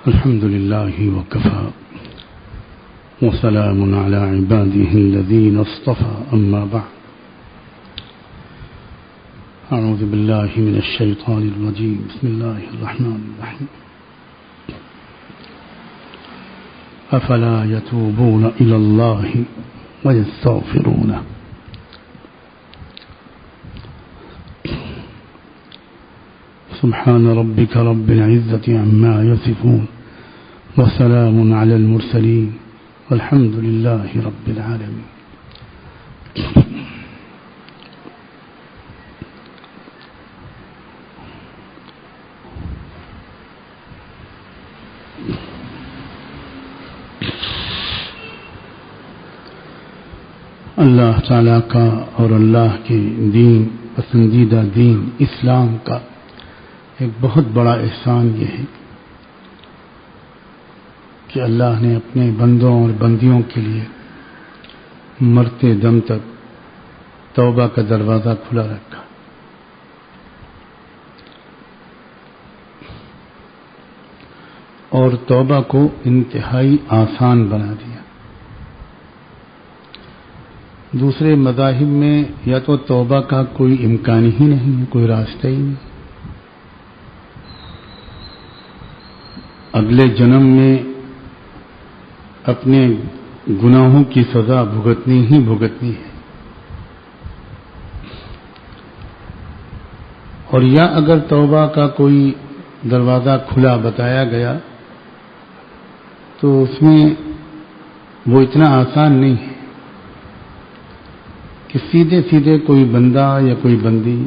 الحمد لله وكفى وسلام على عباده الذين اصطفى أما بعد أعوذ بالله من الشيطان الرجيم بسم الله الرحمن الرحيم أفلا يتوبون إلى الله ويستغفرونه سبحان ربك رب العزة عما يصفون وسلام على المرسلين والحمد لله رب العالمين. اللہ تعالیٰ کا اور اللہ کے دین پسندیدہ دین اسلام کا ایک بہت بڑا احسان یہ ہے کہ اللہ نے اپنے بندوں اور بندیوں کے لیے مرتے دم تک توبہ کا دروازہ کھلا رکھا. اور توبہ کو انتہائی آسان بنا دیا. دوسرے مذاہب میں یا تو توبہ کا کوئی امکان ہی نہیں ہے، کوئی راستہ ہی نہیں. اگلے جنم میں اپنے گناہوں کی سزا بھگتنی ہی بھگتنی ہے. اور یا اگر توبہ کا کوئی دروازہ کھلا بتایا گیا تو اس میں وہ اتنا آسان نہیں ہے کہ سیدھے سیدھے کوئی بندہ یا کوئی بندی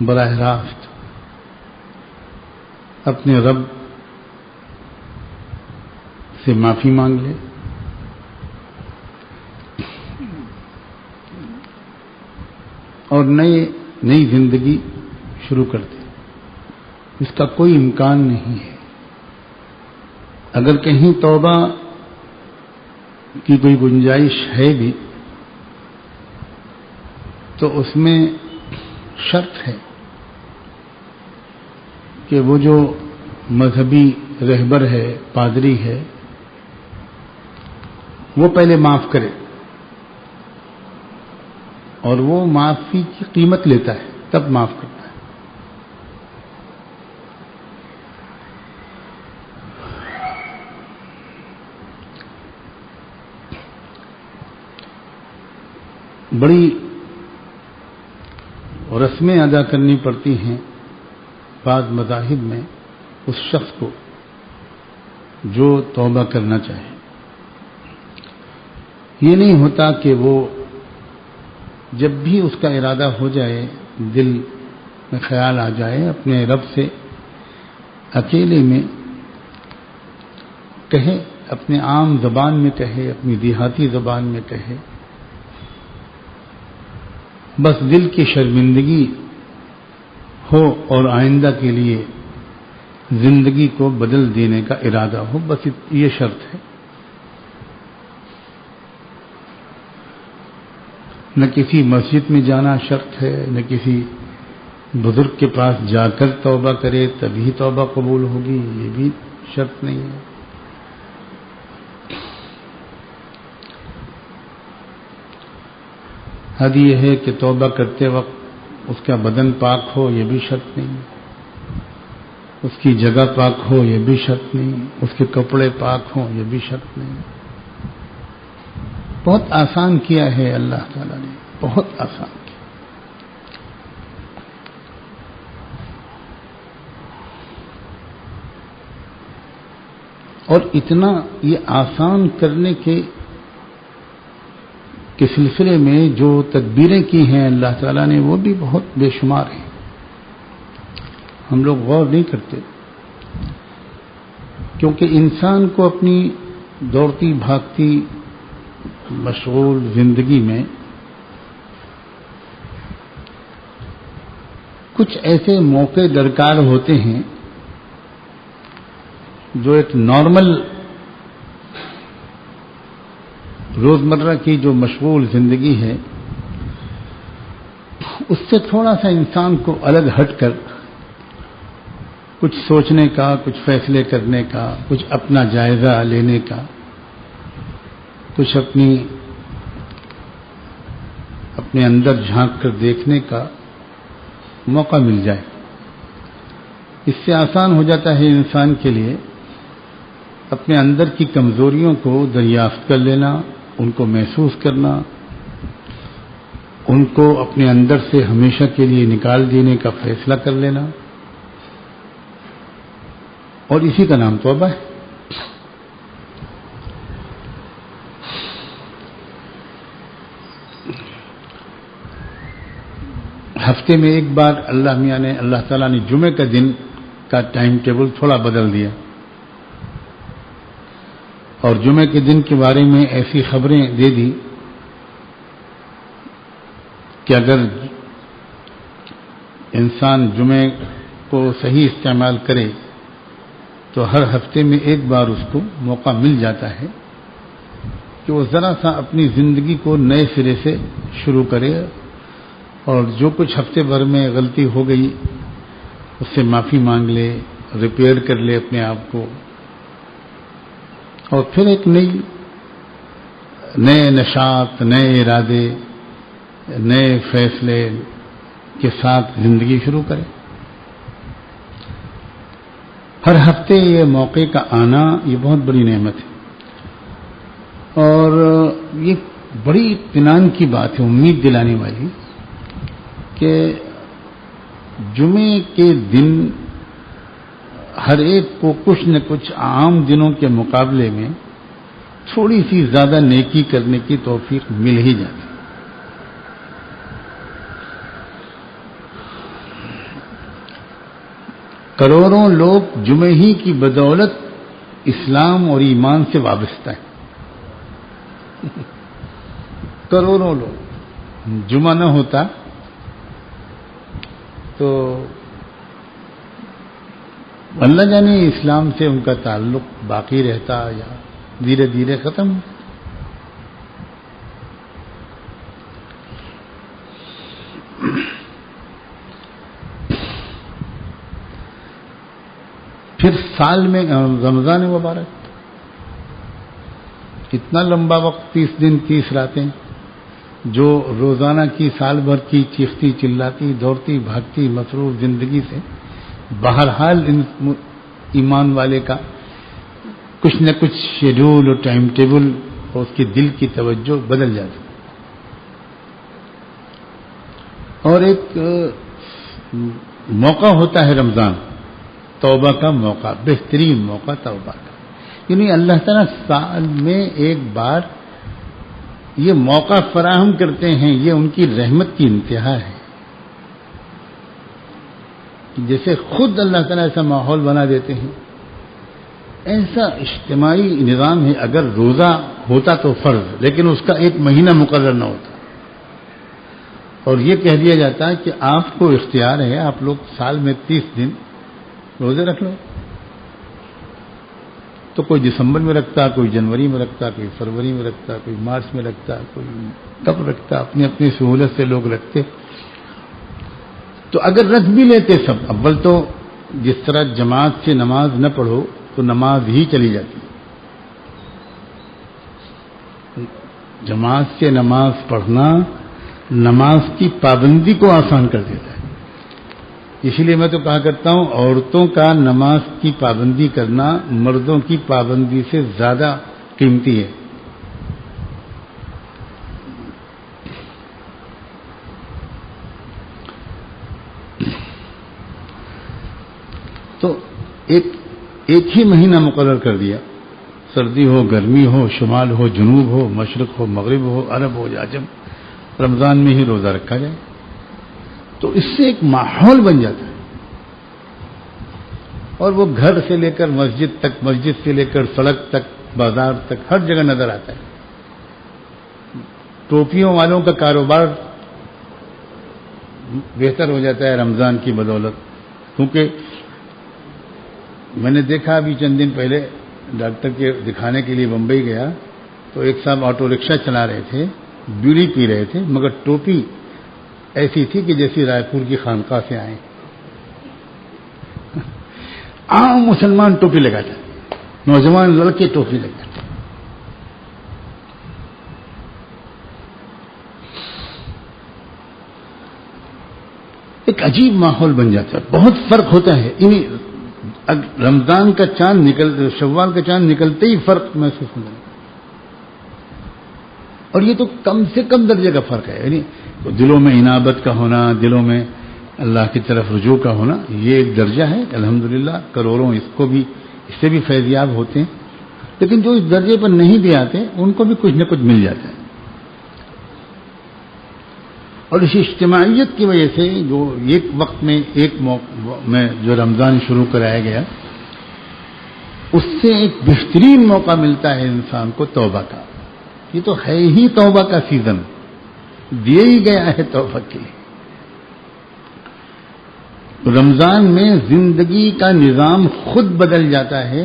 براہ راست اپنے رب سے معافی مانگ لے اور نئی زندگی شروع کر دے. اس کا کوئی امکان نہیں ہے. اگر کہیں توبہ کی کوئی گنجائش ہے بھی تو اس میں شرط ہے کہ وہ جو مذہبی رہبر ہے، پادری ہے، وہ پہلے معاف کرے اور وہ معافی کی قیمت لیتا ہے تب معاف کرتا ہے. بڑی رسمیں ادا کرنی پڑتی ہیں بعض مذاہب میں اس شخص کو جو توبہ کرنا چاہے. یہ نہیں ہوتا کہ وہ جب بھی اس کا ارادہ ہو جائے، دل میں خیال آ جائے، اپنے رب سے اکیلے میں کہے، اپنے عام زبان میں کہے، اپنی دیہاتی زبان میں کہے، بس دل کی شرمندگی ہو اور آئندہ کے لیے زندگی کو بدل دینے کا ارادہ ہو، بس یہ شرط ہے. نہ کسی مسجد میں جانا شرط ہے، نہ کسی بزرگ کے پاس جا کر توبہ کرے تبھی توبہ قبول ہوگی، یہ بھی شرط نہیں ہے. حد یہ ہے کہ توبہ کرتے وقت اس کا بدن پاک ہو، یہ بھی شرط نہیں. اس کی جگہ پاک ہو، یہ بھی شرط نہیں. اس کے کپڑے پاک ہوں، یہ بھی شرط نہیں. بہت آسان کیا ہے اللہ تعالیٰ نے، بہت آسان کیا. اور اتنا یہ آسان کرنے کے سلسلے میں جو تدبیریں کی ہیں اللہ تعالیٰ نے وہ بھی بہت بے شمار ہیں. ہم لوگ غور نہیں کرتے کیونکہ انسان کو اپنی دوڑتی بھاگتی مشغول زندگی میں کچھ ایسے موقع درکار ہوتے ہیں جو ایک نارمل روزمرہ کی جو مشغول زندگی ہے اس سے تھوڑا سا انسان کو الگ ہٹ کر کچھ سوچنے کا، کچھ فیصلے کرنے کا، کچھ اپنا جائزہ لینے کا، کچھ اپنے اندر جھانک کر دیکھنے کا موقع مل جائے. اس سے آسان ہو جاتا ہے انسان کے لیے اپنے اندر کی کمزوریوں کو دریافت کر لینا، ان کو محسوس کرنا، ان کو اپنے اندر سے ہمیشہ کے لیے نکال دینے کا فیصلہ کر لینا، اور اسی کا نام توبہ ہے. ہفتے میں ایک بار اللہ تعالیٰ نے جمعے کا دن کا ٹائم ٹیبل تھوڑا بدل دیا، اور جمعے کے دن کے بارے میں ایسی خبریں دے دی کہ اگر انسان جمعے کو صحیح استعمال کرے تو ہر ہفتے میں ایک بار اس کو موقع مل جاتا ہے کہ وہ ذرا سا اپنی زندگی کو نئے سرے سے شروع کرے، اور جو کچھ ہفتے بھر میں غلطی ہو گئی اس سے معافی مانگ لے، ریپیئر کر لے اپنے آپ کو، اور پھر ایک نئے نشاط، نئے ارادے، نئے فیصلے کے ساتھ زندگی شروع کرے. ہر ہفتے یہ موقع کا آنا یہ بہت بڑی نعمت ہے، اور یہ بڑی اطمینان کی بات ہے، امید دلانے والی، کہ جمعے کے دن ہر ایک کو کچھ نہ کچھ عام دنوں کے مقابلے میں تھوڑی سی زیادہ نیکی کرنے کی توفیق مل ہی جاتی. کروڑوں لوگ جمعے ہی کی بدولت اسلام اور ایمان سے وابستہ ہیں. کروڑوں لوگ. جمعہ نہ ہوتا تو اللہ جانے اسلام سے ان کا تعلق باقی رہتا یا دھیرے دھیرے ختم. پھر سال میں رمضان مبارک، اتنا لمبا وقت، 30 دن 30 راتیں، جو روزانہ کی سال بھر کی چیختی چلاتی دوڑتی بھاگتی مصروف زندگی سے بہرحال ایمان والے کا کچھ نہ کچھ شیڈول اور ٹائم ٹیبل اور اس کے دل کی توجہ بدل جاتی. اور ایک موقع ہوتا ہے رمضان، توبہ کا موقع، بہترین موقع توبہ کا. یعنی اللہ تعالیٰ سال میں ایک بار یہ موقع فراہم کرتے ہیں، یہ ان کی رحمت کی انتہا ہے. جیسے خود اللہ تعالیٰ ایسا ماحول بنا دیتے ہیں، ایسا اجتماعی نظام ہے. اگر روزہ ہوتا تو فرض، لیکن اس کا ایک مہینہ مقرر نہ ہوتا، اور یہ کہہ دیا جاتا ہے کہ آپ کو اختیار ہے، آپ لوگ سال میں 30 دن روزے رکھ لو. تو کوئی دسمبر میں رکھتا، کوئی جنوری میں رکھتا، کوئی فروری میں رکھتا، کوئی مارچ میں رکھتا، کوئی کب رکھتا، اپنی اپنی سہولت سے لوگ رکھتے. تو اگر رکھ بھی لیتے سب، اول تو جس طرح جماعت سے نماز نہ پڑھو تو نماز ہی چلی جاتی. جماعت سے نماز پڑھنا نماز کی پابندی کو آسان کر دیتا ہے. اسی لیے میں تو کہا کرتا ہوں، عورتوں کا نماز کی پابندی کرنا مردوں کی پابندی سے زیادہ قیمتی ہے. تو ایک ہی مہینہ مقرر کر دیا، سردی ہو گرمی ہو، شمال ہو جنوب ہو، مشرق ہو مغرب ہو، عرب ہو یا عجم، رمضان میں ہی روزہ رکھا جائے. تو اس سے ایک ماحول بن جاتا ہے، اور وہ گھر سے لے کر مسجد تک، مسجد سے لے کر سڑک تک، بازار تک، ہر جگہ نظر آتا ہے. ٹوپیوں والوں کا کاروبار بہتر ہو جاتا ہے رمضان کی بدولت. کیونکہ میں نے دیکھا ابھی چند دن پہلے ڈاکٹر کے دکھانے کے لیے بمبئی گیا تو ایک صاحب آٹو رکشہ چلا رہے تھے، بیڑی پی رہے تھے، مگر ٹوپی ایسی تھی کہ جیسی رائے پور کی خانقاہ سے آئے. عام مسلمان ٹوپی لگاتا ہے، نوجوان لڑکے ٹوپی لگاتے ہیں۔ ایک عجیب ماحول بن جاتا ہے، بہت فرق ہوتا ہے۔ رمضان کا چاند شوال کا چاند نکلتے ہی فرق محسوس ہونے لگتا ہے، اور یہ تو کم سے کم درجے کا فرق ہے، یعنی دلوں میں انابت کا ہونا، دلوں میں اللہ کی طرف رجوع کا ہونا، یہ ایک درجہ ہے۔ الحمدللہ کروڑوں اس سے بھی فیضیاب ہوتے ہیں، لیکن جو اس درجے پر نہیں بھی آتے ان کو بھی کچھ نہ کچھ مل جاتا ہے۔ اور اسی اجتماعیت کی وجہ سے جو ایک وقت میں ایک میں جو رمضان شروع کرایا گیا، اس سے ایک بہترین موقع ملتا ہے انسان کو توبہ کا۔ یہ تو ہے ہی توبہ کا سیزن، دیا ہی گیا ہے توبہ کے لیے۔ رمضان میں زندگی کا نظام خود بدل جاتا ہے،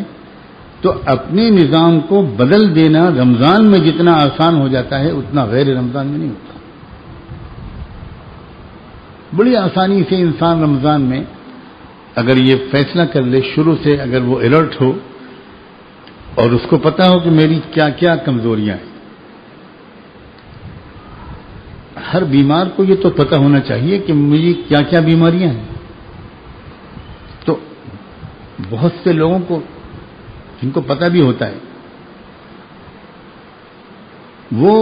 تو اپنے نظام کو بدل دینا رمضان میں جتنا آسان ہو جاتا ہے اتنا غیر رمضان میں نہیں ہوتا۔ بڑی آسانی سے انسان رمضان میں اگر یہ فیصلہ کر لے شروع سے، اگر وہ الرٹ ہو اور اس کو پتا ہو کہ میری کیا کیا کمزوریاں ہیں۔ ہر بیمار کو یہ تو پتا ہونا چاہیے کہ مجھے کیا کیا بیماریاں ہیں۔ تو بہت سے لوگوں کو جن کو پتا بھی ہوتا ہے، وہ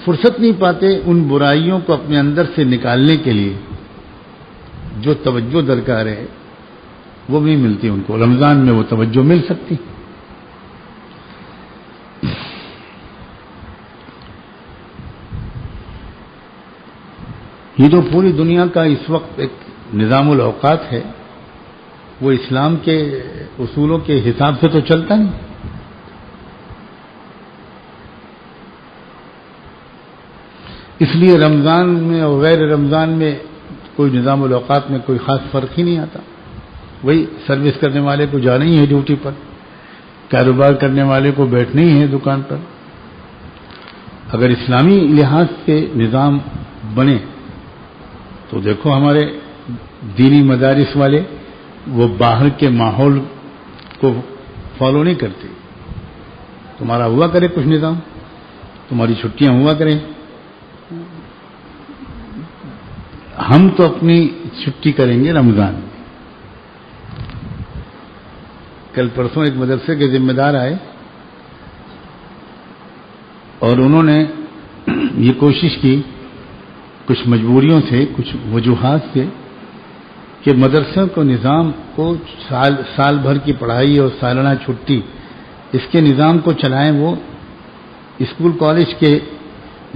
فرصت نہیں پاتے ان برائیوں کو اپنے اندر سے نکالنے کے لیے جو توجہ درکار ہے وہ بھی ملتی ان کو۔ رمضان میں وہ توجہ مل سکتی۔ یہ جو پوری دنیا کا اس وقت ایک نظام الاوقات ہے، وہ اسلام کے اصولوں کے حساب سے تو چلتا نہیں۔ اس لیے رمضان میں اور غیر رمضان میں کوئی نظام الاوقات میں کوئی خاص فرق ہی نہیں آتا۔ وہی سروس کرنے والے کو جانا ہی ہے ڈیوٹی پر، کاروبار کرنے والے کو بیٹھنا ہی ہے دکان پر۔ اگر اسلامی لحاظ سے نظام بنے تو دیکھو ہمارے دینی مدارس والے وہ باہر کے ماحول کو فالو نہیں کرتے۔ تمہارا ہوا کرے کچھ نظام، تمہاری چھٹیاں ہوا کریں، ہم تو اپنی چھٹی کریں گے رمضان میں۔ کل پرسوں ایک مدرسے کے ذمہ دار آئے اور انہوں نے یہ کوشش کی کچھ مجبوریوں سے، کچھ وجوہات سے، کہ مدرسوں کو نظام کو سال بھر کی پڑھائی اور سالانہ چھٹی اس کے نظام کو چلائیں، وہ اسکول کالج کے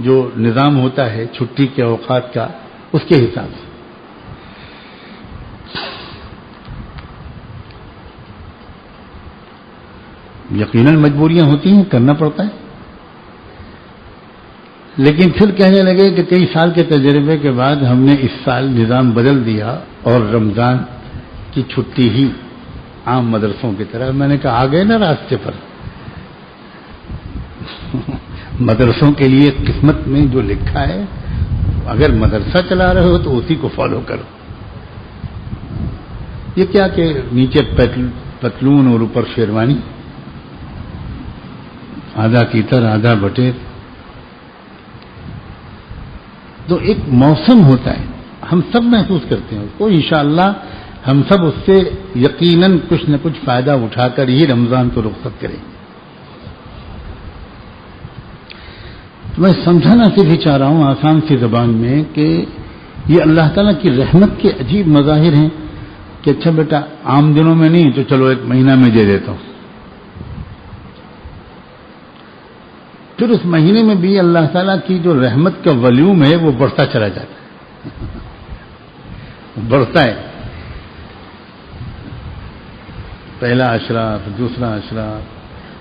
جو نظام ہوتا ہے چھٹی کے اوقات کا اس کے حساب سے۔ یقیناً مجبوریاں ہوتی ہیں، کرنا پڑتا ہے، لیکن پھر کہنے لگے کہ کئی سال کے تجربے کے بعد ہم نے اس سال نظام بدل دیا اور رمضان کی چھٹی ہی عام مدرسوں کی طرح۔ میں نے کہا آ گئے نا راستے پر۔ مدرسوں کے لیے قسمت میں جو لکھا ہے، اگر مدرسہ چلا رہے ہو تو اسی کو فالو کرو۔ یہ کیا کہ نیچے پتلون اور اوپر شیروانی، آدھا تیتر آدھا بٹیر۔ تو ایک موسم ہوتا ہے، ہم سب محسوس کرتے ہیں اس کو، انشاءاللہ ہم سب اس سے یقیناً کچھ نہ کچھ فائدہ اٹھا کر ہی رمضان کو رخصت کریں۔ میں سمجھانا صرف چاہ رہا ہوں آسان سی زبان میں کہ یہ اللہ تعالیٰ کی رحمت کے عجیب مظاہر ہیں کہ اچھا بیٹا عام دنوں میں نہیں تو چلو ایک مہینہ میں دے دیتا ہوں، پھر اس مہینے میں بھی اللہ تعالیٰ کی جو رحمت کا والیوم ہے وہ بڑھتا چلا جاتا ہے، بڑھتا ہے۔ پہلا عشرہ، دوسرا عشرہ،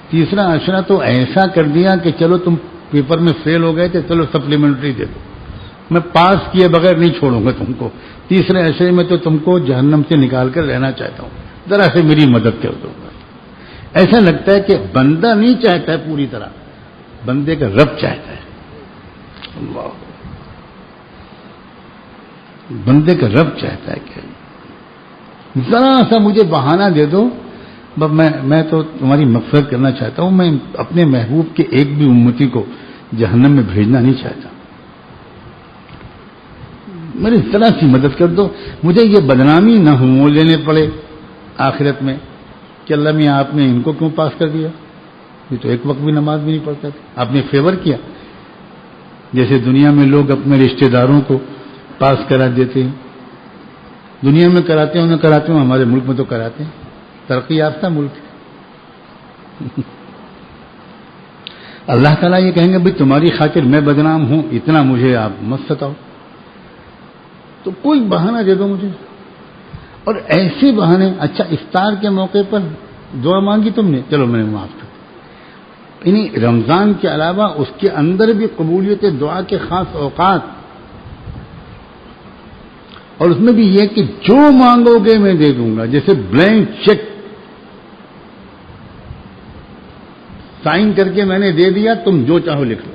تیسرا عشرہ تو ایسا کر دیا کہ چلو تم پیپر میں فیل ہو گئے تھے، چلو سپلیمنٹری دے دو، میں پاس کیے بغیر نہیں چھوڑوں گا تم کو، تیسرے عشرے میں تو تم کو جہنم سے نکال کر رہنا چاہتا ہوں، ذرا سے میری مدد کر دو۔ ایسا لگتا ہے کہ بندہ نہیں چاہتا ہے پوری طرح، بندے کا رب چاہتا ہے۔ اللہ، بندے کا رب چاہتا ہے کہ ذرا سا مجھے بہانہ دے دو، میں تو تمہاری مغفرت کرنا چاہتا ہوں، میں اپنے محبوب کے ایک بھی امتی کو جہنم میں بھیجنا نہیں چاہتا، میری ذرا سی مدد کر دو، مجھے یہ بدنامی نہ ہو لینے پڑے آخرت میں کہ اللہ میاں آپ نے ان کو کیوں پاس کر دیا، یہ تو ایک وقت بھی نماز بھی نہیں پڑھتا تھا، آپ نے فیور کیا۔ جیسے دنیا میں لوگ اپنے رشتہ داروں کو پاس کرا دیتے ہیں، دنیا میں کراتے ہوں، ہمارے ملک میں تو کراتے ہیں، ترقی یافتہ ملک ہے۔ اللہ تعالیٰ یہ کہیں گے بھائی تمہاری خاطر میں بدنام ہوں، اتنا مجھے آپ مت ستاؤ، تو کوئی بہانہ دے دو مجھے۔ اور ایسے بہانے، اچھا افطار کے موقع پر دعا مانگی تم نے، چلو میں نے معاف کر، یعنی رمضان کے علاوہ اس کے اندر بھی قبولیت دعا کے خاص اوقات، اور اس میں بھی یہ کہ جو مانگو گے میں دے دوں گا، جیسے بلینک چیک سائن کر کے میں نے دے دیا، تم جو چاہو لکھ لو،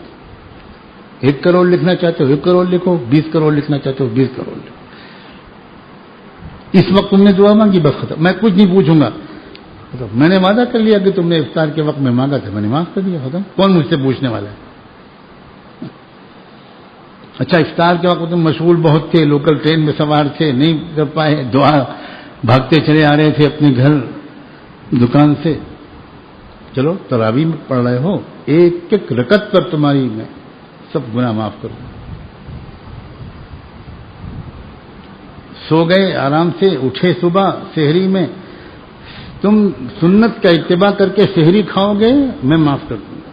1 کروڑ لکھنا چاہتے ہو 1 کروڑ لکھو، 20 کروڑ لکھنا چاہتے ہو 20 کروڑ لکھو۔ اس وقت تم نے دعا مانگی، بس ختم، میں کچھ نہیں پوچھوں گا، میں نے وعدہ کر لیا کہ تم نے افطار کے وقت میں مانگا تھا، میں نے معاف کر دیا، ختم، کون مجھ سے پوچھنے والا ہے؟ اچھا افطار کے وقت تم مشغول بہت تھے، لوکل ٹرین میں سوار تھے، نہیں کر پائے دعا، بھاگتے چلے آ رہے تھے اپنے گھر دکان سے، چلو تراویح میں پڑھ رہے ہو، ایک ایک رکعت پر تمہاری میں سب گناہ معاف کروں، سو گئے آرام سے، اٹھے صبح سحری میں، تم سنت کا اتباع کر کے سحری کھاؤ گے، میں معاف کر دوں گا۔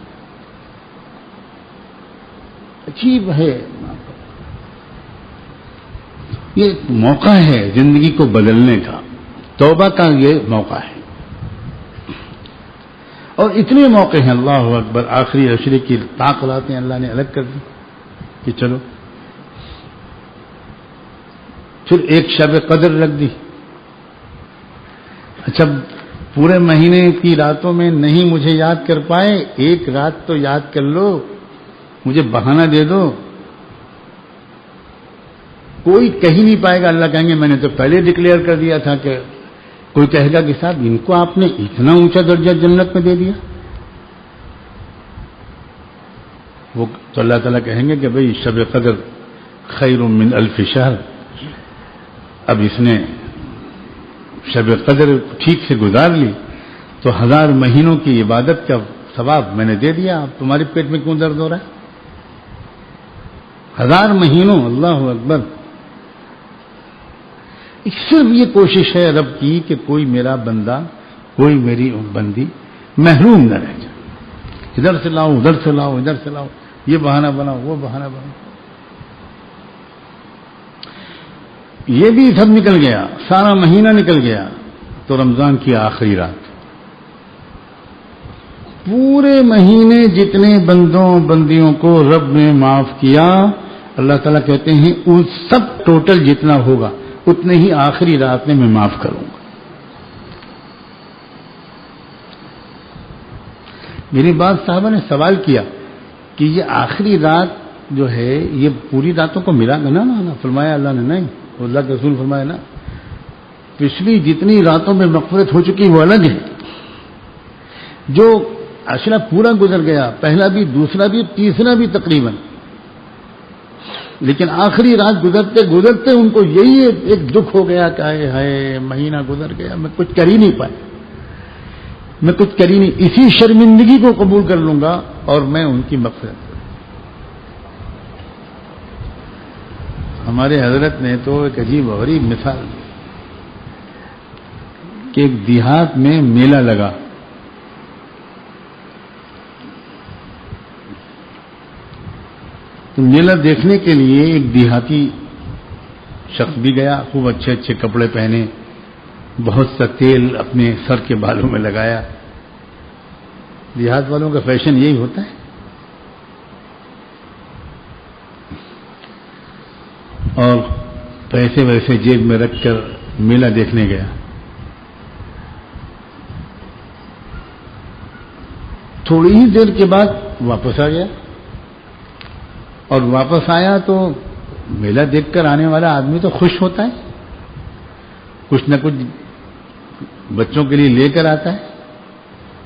عجیب ہے، یہ موقع ہے زندگی کو بدلنے کا، توبہ کا یہ موقع ہے، اور اتنے موقع ہیں، اللہ اکبر، آخری عشرے کی طاقتیں اللہ نے الگ کر دی کہ چلو، پھر ایک شب قدر رکھ دی۔ اچھا پورے مہینے کی راتوں میں نہیں مجھے یاد کر پائے، ایک رات تو یاد کر لو، مجھے بہانہ دے دو، کوئی کہی نہیں پائے گا، اللہ کہیں گے میں نے تو پہلے ڈکلیئر کر دیا تھا، کہ کوئی کہے گا کہ صاحب ان کو آپ نے اتنا اونچا درجہ جنت میں دے دیا، وہ تو اللہ تعالیٰ کہیں گے کہ بھئی شب قدر خیر من 1000 شہر، اب اس نے شب قدر ٹھیک سے گزار لی تو 1000 مہینوں کی عبادت کا ثواب میں نے دے دیا، اب تمہارے پیٹ میں کیوں درد ہو رہا ہے؟ 1000 مہینوں، اللہ اکبر۔ صرف یہ کوشش ہے رب کی کہ کوئی میرا بندہ، کوئی میری بندی محروم نہ رہ جائے، ادھر سے لاؤ ادھر سے لاؤ ادھر سے لاؤ، یہ بہانہ بناؤ وہ بہانہ بناؤ، یہ بھی سب نکل گیا، سارا مہینہ نکل گیا، تو رمضان کی آخری رات، پورے مہینے جتنے بندوں بندیوں کو رب نے معاف کیا، اللہ تعالیٰ کہتے ہیں ان سب ٹوٹل جتنا ہوگا اتنے ہی آخری رات میں معاف کروں گا۔ میری بات صاحبہ نے سوال کیا کہ یہ آخری رات جو ہے یہ پوری راتوں کو ملا گا نا؟ فرمایا اللہ نے نہیں، اللہ کے رسول فرمایا نا، پچھلی جتنی راتوں میں مغفرت ہو چکی وہ الگ ہے، جو عشرہ پورا گزر گیا، پہلا بھی دوسرا بھی تیسرا بھی تقریباً، لیکن آخری رات گزرتے گزرتے ان کو یہی ایک دکھ ہو گیا کہ ہائے مہینہ گزر گیا، میں کچھ کر ہی نہیں پایا، میں کچھ کر ہی نہیں، اسی شرمندگی کو قبول کر لوں گا اور میں ان کی مغفرت کروں۔ ہمارے حضرت نے تو ایک عجیب و غریب مثال دی کہ ایک دیہات میں میلہ لگا، تو میلہ دیکھنے کے لیے ایک دیہاتی شخص بھی گیا، خوب اچھے اچھے کپڑے پہنے، بہت سا تیل اپنے سر کے بالوں میں لگایا، دیہات والوں کا فیشن یہی ہوتا ہے، اور پیسے ویسے جیب میں رکھ کر میلہ دیکھنے گیا۔ تھوڑی ہی دیر کے بعد واپس آ گیا، اور واپس آیا تو میلہ دیکھ کر آنے والا آدمی تو خوش ہوتا ہے، کچھ نہ کچھ بچوں کے لیے لے کر آتا ہے،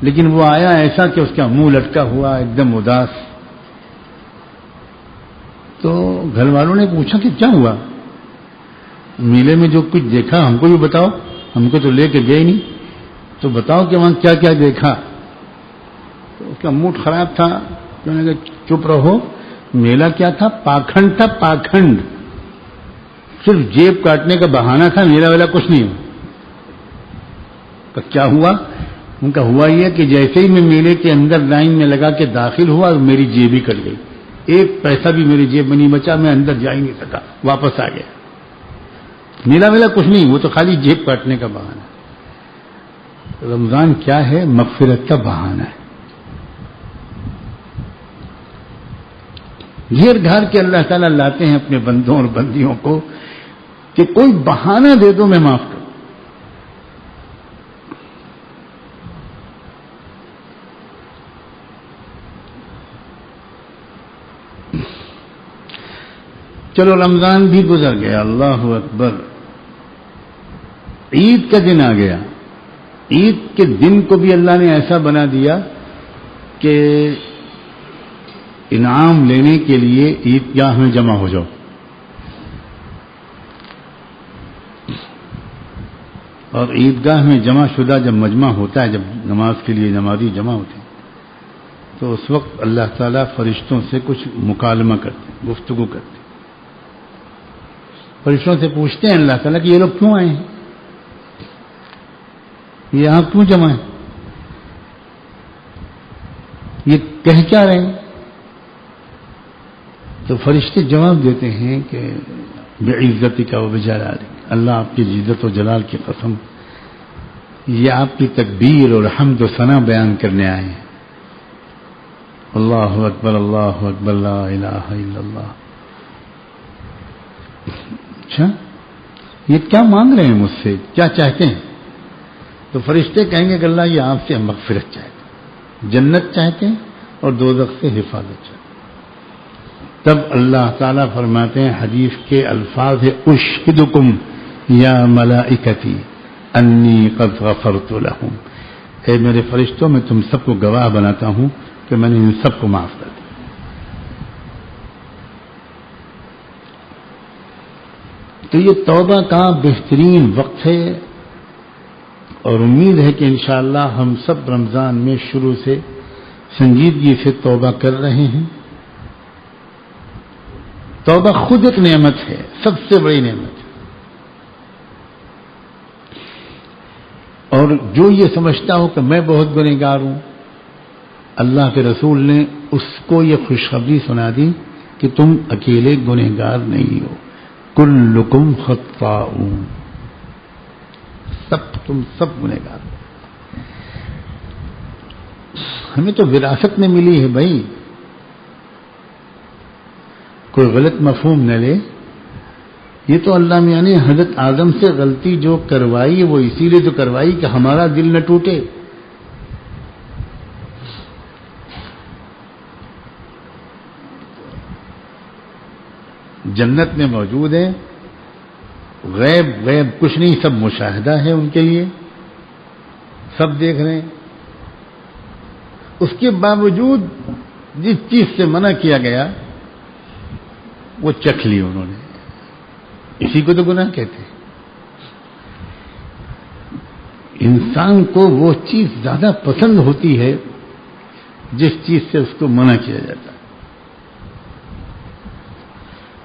لیکن وہ آیا ایسا کہ اس کا منہ لٹکا ہوا، ایک دم اداس. تو گھر والوں نے پوچھا کہ کیا ہوا؟ میلے میں جو کچھ دیکھا ہم کو بھی بتاؤ، ہم کو تو لے کے گئے نہیں، تو بتاؤ کہ وہاں کیا کیا دیکھا. تو اس کا موڈ خراب تھا. انہوں نے کہا چپ رہو، میلہ کیا تھا؟ پاکھنڈ تھا، پاکھنڈ. صرف جیب کاٹنے کا بہانہ تھا، میلہ ویلا کچھ نہیں. تو کیا ہوا؟ ان کا ہوا یہ کہ جیسے ہی میں میلے کے اندر لائن میں لگا کے داخل ہوا میری جیب ہی کٹ گئی، ایک پیسہ بھی میری جیب میں نہیں بچا، میں اندر جا ہی نہیں سکا، واپس آ گیا. میلہ ویلا کچھ نہیں، وہ تو خالی جیب کاٹنے کا بہانہ. رمضان کیا ہے؟ مغفرت کا بہانہ ہے. گھیر گھار کے اللہ تعالیٰ لاتے ہیں اپنے بندوں اور بندیوں کو کہ کوئی بہانہ دے دو میں معاف کروں. چلو رمضان بھی گزر گیا، اللہ اکبر. عید کا دن آ گیا. عید کے دن کو بھی اللہ نے ایسا بنا دیا کہ انعام لینے کے لیے عیدگاہ میں جمع ہو جاؤ. اور عیدگاہ میں جمع شدہ جب مجمع ہوتا ہے، جب نماز کے لیے نمازی جمع ہوتے ہیں، تو اس وقت اللہ تعالیٰ فرشتوں سے کچھ مکالمہ کرتے ہیں، گفتگو کرتے ہیں. فرشتوں سے پوچھتے ہیں اللہ تعالیٰ کہ یہ لوگ کیوں آئے ہیں، یہ یہاں کیوں جمع ہیں، یہ کہہ کیا رہے ہیں؟ تو فرشتے جواب دیتے ہیں کہ بعزتک و بجلالک، اللہ آپ کی عزت و جلال کی قسم، یہ آپ کی تکبیر اور حمد و ثنا بیان کرنے آئے ہیں. اللہ اکبر، اللہ اکبر، لا الہ الا اللہ. اچھا یہ کیا مانگ رہے ہیں مجھ سے، کیا چاہتے ہیں؟ تو فرشتے کہیں گے کہ اللہ یہ آپ سے مغفرت چاہتے ہیں، جنت چاہتے ہیں اور دوزخ سے حفاظت چاہتے ہیں. تب اللہ تعالیٰ فرماتے ہیں، حدیث کے الفاظ ہے، اشہدکم یا ملائکتی انی قد غفرت لہم. اے میرے فرشتوں، میں تم سب کو گواہ بناتا ہوں کہ میں نے ان سب کو معاف کر دیا. تو یہ توبہ کا بہترین وقت ہے، اور امید ہے کہ انشاءاللہ ہم سب رمضان میں شروع سے سنجیدگی سے توبہ کر رہے ہیں. توبہ خود ایک نعمت ہے، سب سے بڑی نعمت ہے. اور جو یہ سمجھتا ہو کہ میں بہت گنہگار ہوں، اللہ کے رسول نے اس کو یہ خوشخبری سنا دی کہ تم اکیلے گنہگار نہیں ہو، کلکم خطاؤون، تم سب گنہگار ہو. ہمیں تو وراثت میں ملی ہے بھائی، کوئی غلط مفہوم نہ لے. یہ تو اللہ میاں نے حضرت آدم سے غلطی جو کروائی وہ اسی لیے تو کروائی کہ ہمارا دل نہ ٹوٹے. جنت میں موجود ہے، غیب کچھ نہیں، سب مشاہدہ ہے ان کے لیے، سب دیکھ رہے ہیں. اس کے باوجود جس چیز سے منع کیا گیا وہ چکھ لی انہوں نے. اسی کو تو گناہ کہتے ہیں. انسان کو وہ چیز زیادہ پسند ہوتی ہے جس چیز سے اس کو منع کیا جاتا ہے.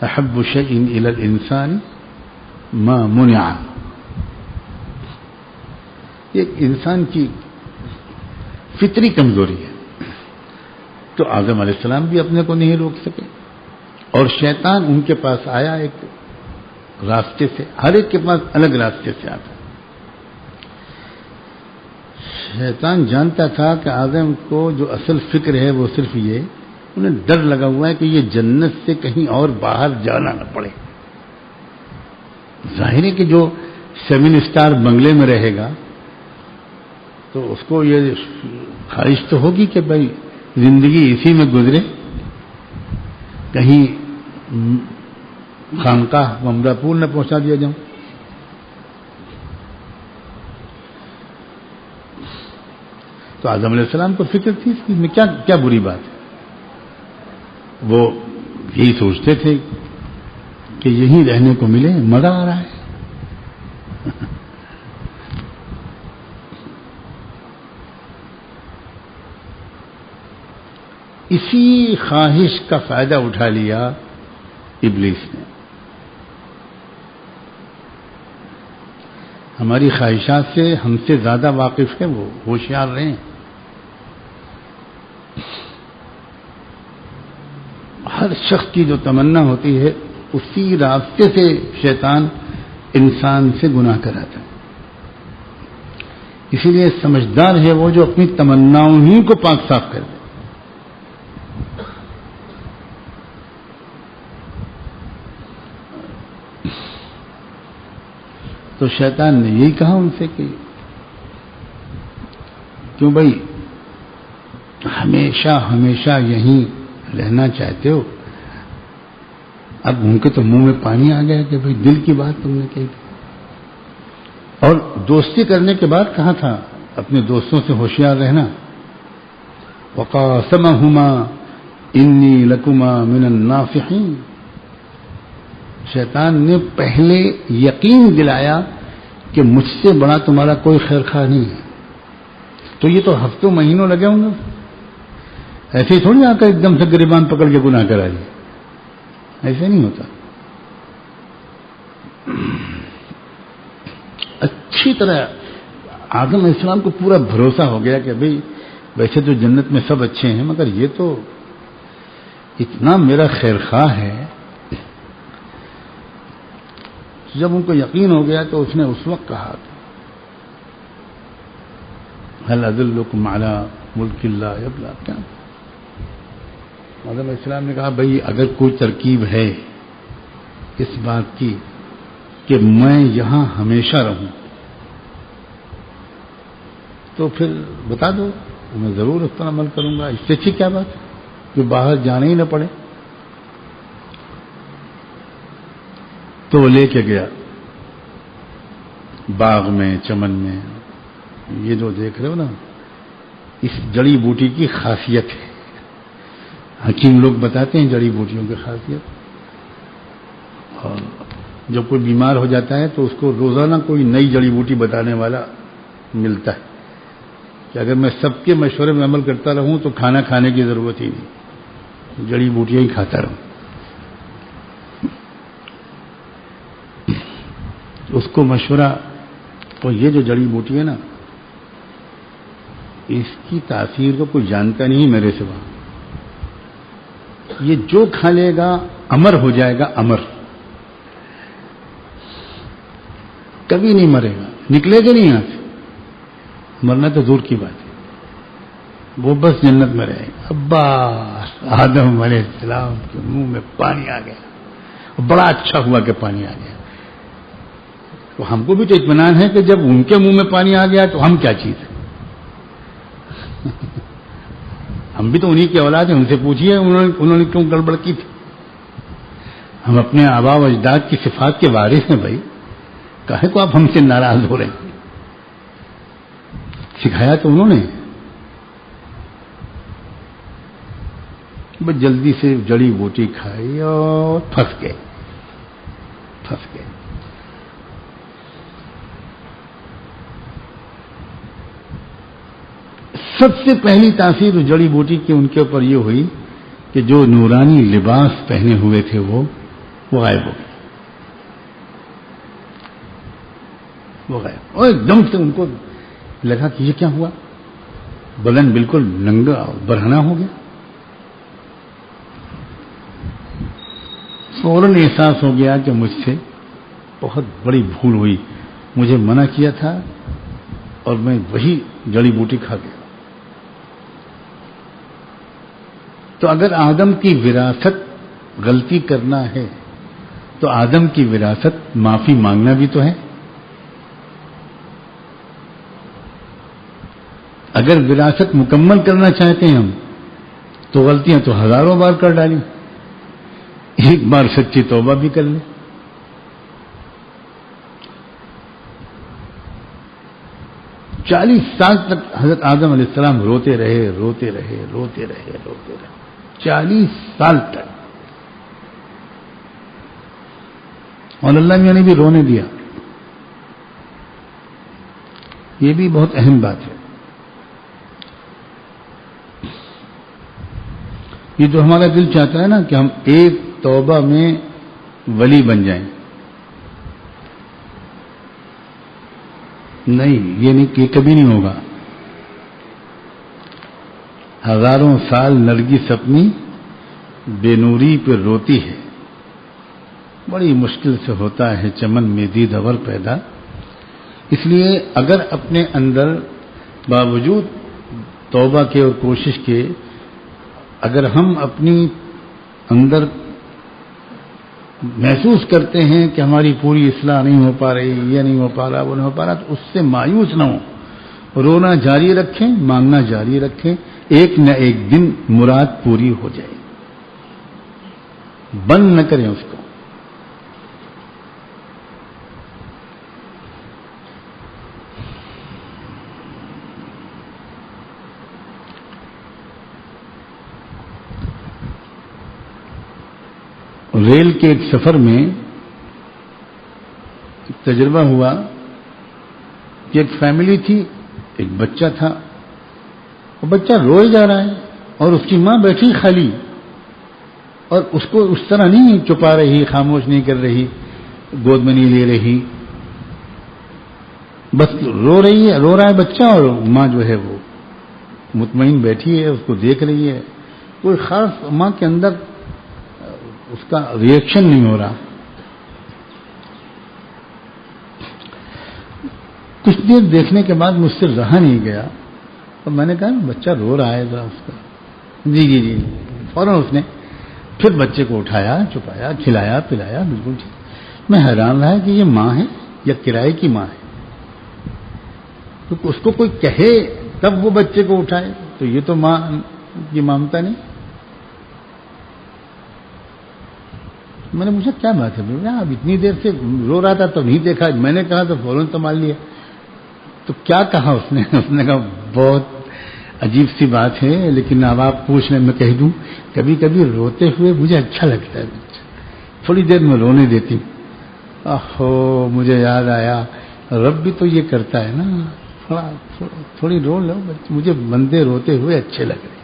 احب شیء الی الانسان ما منع. یہ انسان کی فطری کمزوری ہے. تو آدم علیہ السلام بھی اپنے کو نہیں روک سکے، اور شیطان ان کے پاس آیا ایک راستے سے، ہر ایک کے پاس الگ راستے سے آتا. شیطان جانتا تھا کہ آدم کو جو اصل فکر ہے وہ صرف یہ، انہیں ڈر لگا ہوا ہے کہ یہ جنت سے کہیں اور باہر جانا نہ پڑے. ظاہر ہے کہ جو 7 اسٹار بنگلے میں رہے گا تو اس کو یہ خواہش تو ہوگی کہ بھائی زندگی اسی میں گزرے، کہیں خانقاہ ممدہ پور نہ پہنچا دیا جاؤں. تو آدم علیہ السلام کو فکر تھی اس کی میں کیا بری بات ہے. وہ یہی سوچتے تھے کہ یہیں رہنے کو ملے, مزہ آ رہا ہے. اسی خواہش کا فائدہ اٹھا لیا ابلیس نے. ہماری خواہشات سے ہم سے زیادہ واقف ہے وہ, ہوشیار رہیں. ہر شخص کی جو تمنا ہوتی ہے اسی راستے سے شیطان انسان سے گناہ کراتا ہے. اسی لیے سمجھدار ہے وہ جو اپنی تمناؤں ہی کو پاک صاف کر دے. تو شیطان نے یہی کہا ان سے کہ کیوں بھائی ہمیشہ ہمیشہ یہیں رہنا چاہتے ہو. اب ان کے تو منہ میں پانی آ گیا کہ بھائی دل کی بات تم نے کہی تھی. اور دوستی کرنے کے بعد کہا تھا اپنے دوستوں سے ہوشیار رہنا. وقاسمہما انی لکما من الناصحین. شیطان نے پہلے یقین دلایا کہ مجھ سے بڑا تمہارا کوئی خیر خواہ نہیں ہے. تو یہ تو ہفتوں مہینوں لگے ہوں گے. ایسے ہی تھوڑی آ کر ایک دم سے گریبان پکڑ کے گناہ کرا دیا, ایسے نہیں ہوتا. اچھی طرح آدم علیہ السلام کو پورا بھروسہ ہو گیا کہ بھئی ویسے تو جنت میں سب اچھے ہیں مگر یہ تو اتنا میرا خیر خواہ ہے. جب ان کو یقین ہو گیا تو اس نے اس وقت کہا هل ادلکم علی ملک لا یبلا. کیا آدم علیہ السلام نے کہا بھئی اگر کوئی ترکیب ہے اس بات کی کہ میں یہاں ہمیشہ رہوں تو پھر بتا دو, میں ضرور اس پر عمل کروں گا. اس سے اچھی کیا بات کہ باہر جانا ہی نہ پڑے. تو وہ لے کے گیا باغ میں, چمن میں. یہ جو دیکھ رہے ہو نا اس جڑی بوٹی کی خاصیت ہے. حکیم لوگ بتاتے ہیں جڑی بوٹیوں کی خاصیت. اور جب کوئی بیمار ہو جاتا ہے تو اس کو روزانہ کوئی نئی جڑی بوٹی بتانے والا ملتا ہے کہ اگر میں سب کے مشورے میں عمل کرتا رہوں تو کھانا کھانے کی ضرورت ہی نہیں, جڑی بوٹیاں ہی کھاتا رہوں. اس کو مشورہ, تو یہ جو جڑی بوٹی ہے نا اس کی تاثیر کو کوئی جانتا نہیں میرے سوا. یہ جو کھا لے گا امر ہو جائے گا, امر کبھی نہیں مرے گا, نکلے گا نہیں یہاں سے. مرنا تو دور کی بات ہے, وہ بس جنت میں رہے گا. ابا آدم علیہ السلام کے منہ میں پانی آ گیا. بڑا اچھا ہوا کہ پانی آ گیا. تو ہم کو بھی تو اطمینان ہے کہ جب ان کے منہ میں پانی آ گیا تو ہم کیا چیز ہے. ہم بھی تو انہی کے اولاد ہیں, ان سے پوچھیے انہوں نے کیوں گڑبڑ کی تھی. ہم اپنے آبا و اجداد کی صفات کے وارث ہیں بھائی. کاہے کو آپ ہم سے ناراض ہو رہے ہیں. سکھایا تو انہوں نے. بس جلدی سے جڑی بوٹی کھائی اور پھنس گئے. سب سے پہلی تاثیر جڑی بوٹی کی ان کے اوپر یہ ہوئی کہ جو نورانی لباس پہنے ہوئے تھے وہ غائب ہو گئے. اور ایک دم سے ان کو لگا کہ یہ کیا ہوا. بدن بالکل ننگا اور برہنہ ہو گیا. فوراً احساس ہو گیا کہ مجھ سے بہت بڑی بھول ہوئی. مجھے منع کیا تھا اور میں وہی جڑی بوٹی کھا گیا. تو اگر آدم کی وراثت غلطی کرنا ہے تو آدم کی وراثت معافی مانگنا بھی تو ہے. اگر وراثت مکمل کرنا چاہتے ہیں ہم تو غلطیاں تو ہزاروں بار کر ڈالیں, ایک بار سچی توبہ بھی کر لیں. 40 سال تک حضرت آدم علیہ السلام روتے رہے 40 سال تک، اور اللہ میاں نے بھی رونے دیا. یہ بھی بہت اہم بات ہے. یہ جو ہمارا دل چاہتا ہے نا کہ ہم ایک توبہ میں ولی بن جائیں، نہیں، یہ کبھی نہیں ہوگا. ہزاروں سال نرگس اپنی بے نوری پہ روتی ہے، بڑی مشکل سے ہوتا ہے چمن میں دید اور پیدا. اس لیے اگر اپنے اندر باوجود توبہ کے اور کوشش کے اگر ہم اپنی اندر محسوس کرتے ہیں کہ ہماری پوری اصلاح نہیں ہو پا رہی، یہ نہیں ہو پا رہا، وہ نہیں ہو پا رہا، تو اس سے مایوس نہ ہو، رونا جاری رکھیں، مانگنا جاری رکھیں. ایک نہ ایک دن مراد پوری ہو جائے، بند نہ کریں اس کو. ریل کے ایک سفر میں ایک تجربہ ہوا کہ ایک فیملی تھی، ایک بچہ تھا، وہ بچہ روئے جا رہا ہے اور اس کی ماں بیٹھی خالی، اور اس کو اس طرح نہیں چھپا رہی، خاموش نہیں کر رہی، گود میں نہیں لے رہی، بس رو رہا ہے بچہ، اور ماں جو ہے وہ مطمئن بیٹھی ہے، اس کو دیکھ رہی ہے. کوئی خاص ماں کے اندر اس کا ریئیکشن نہیں ہو رہا. کچھ دیر دیکھنے کے بعد مجھ سے رہا نہیں گیا، اور میں نے کہا بچہ رو رہا ہے ذرا اس کا. جی فوراً اس نے پھر بچے کو اٹھایا، چھپایا، کھلایا پلایا، بالکل ٹھیک. میں حیران رہا کہ یہ ماں ہے یا کرائے کی ماں ہے. تو اس کو کوئی کہے تب وہ بچے کو اٹھائے، تو یہ تو ماں کی ممتا نہیں. میں نے پوچھا کیا بات ہے؟ اب اتنی دیر سے رو رہا تھا تو نہیں دیکھا، میں نے کہا تو فوراً سنبھال لیا. تو کیا کہا اس نے کہا بہت عجیب سی بات ہے، لیکن اب آپ پوچھ لیں میں کہہ دوں، کبھی کبھی روتے ہوئے مجھے اچھا لگتا ہے، تھوڑی دیر میں رونے دیتی ہوں. مجھے یاد آیا رب بھی تو یہ کرتا ہے نا، تھوڑی رو لو، مجھے بندے روتے ہوئے اچھے لگ رہے.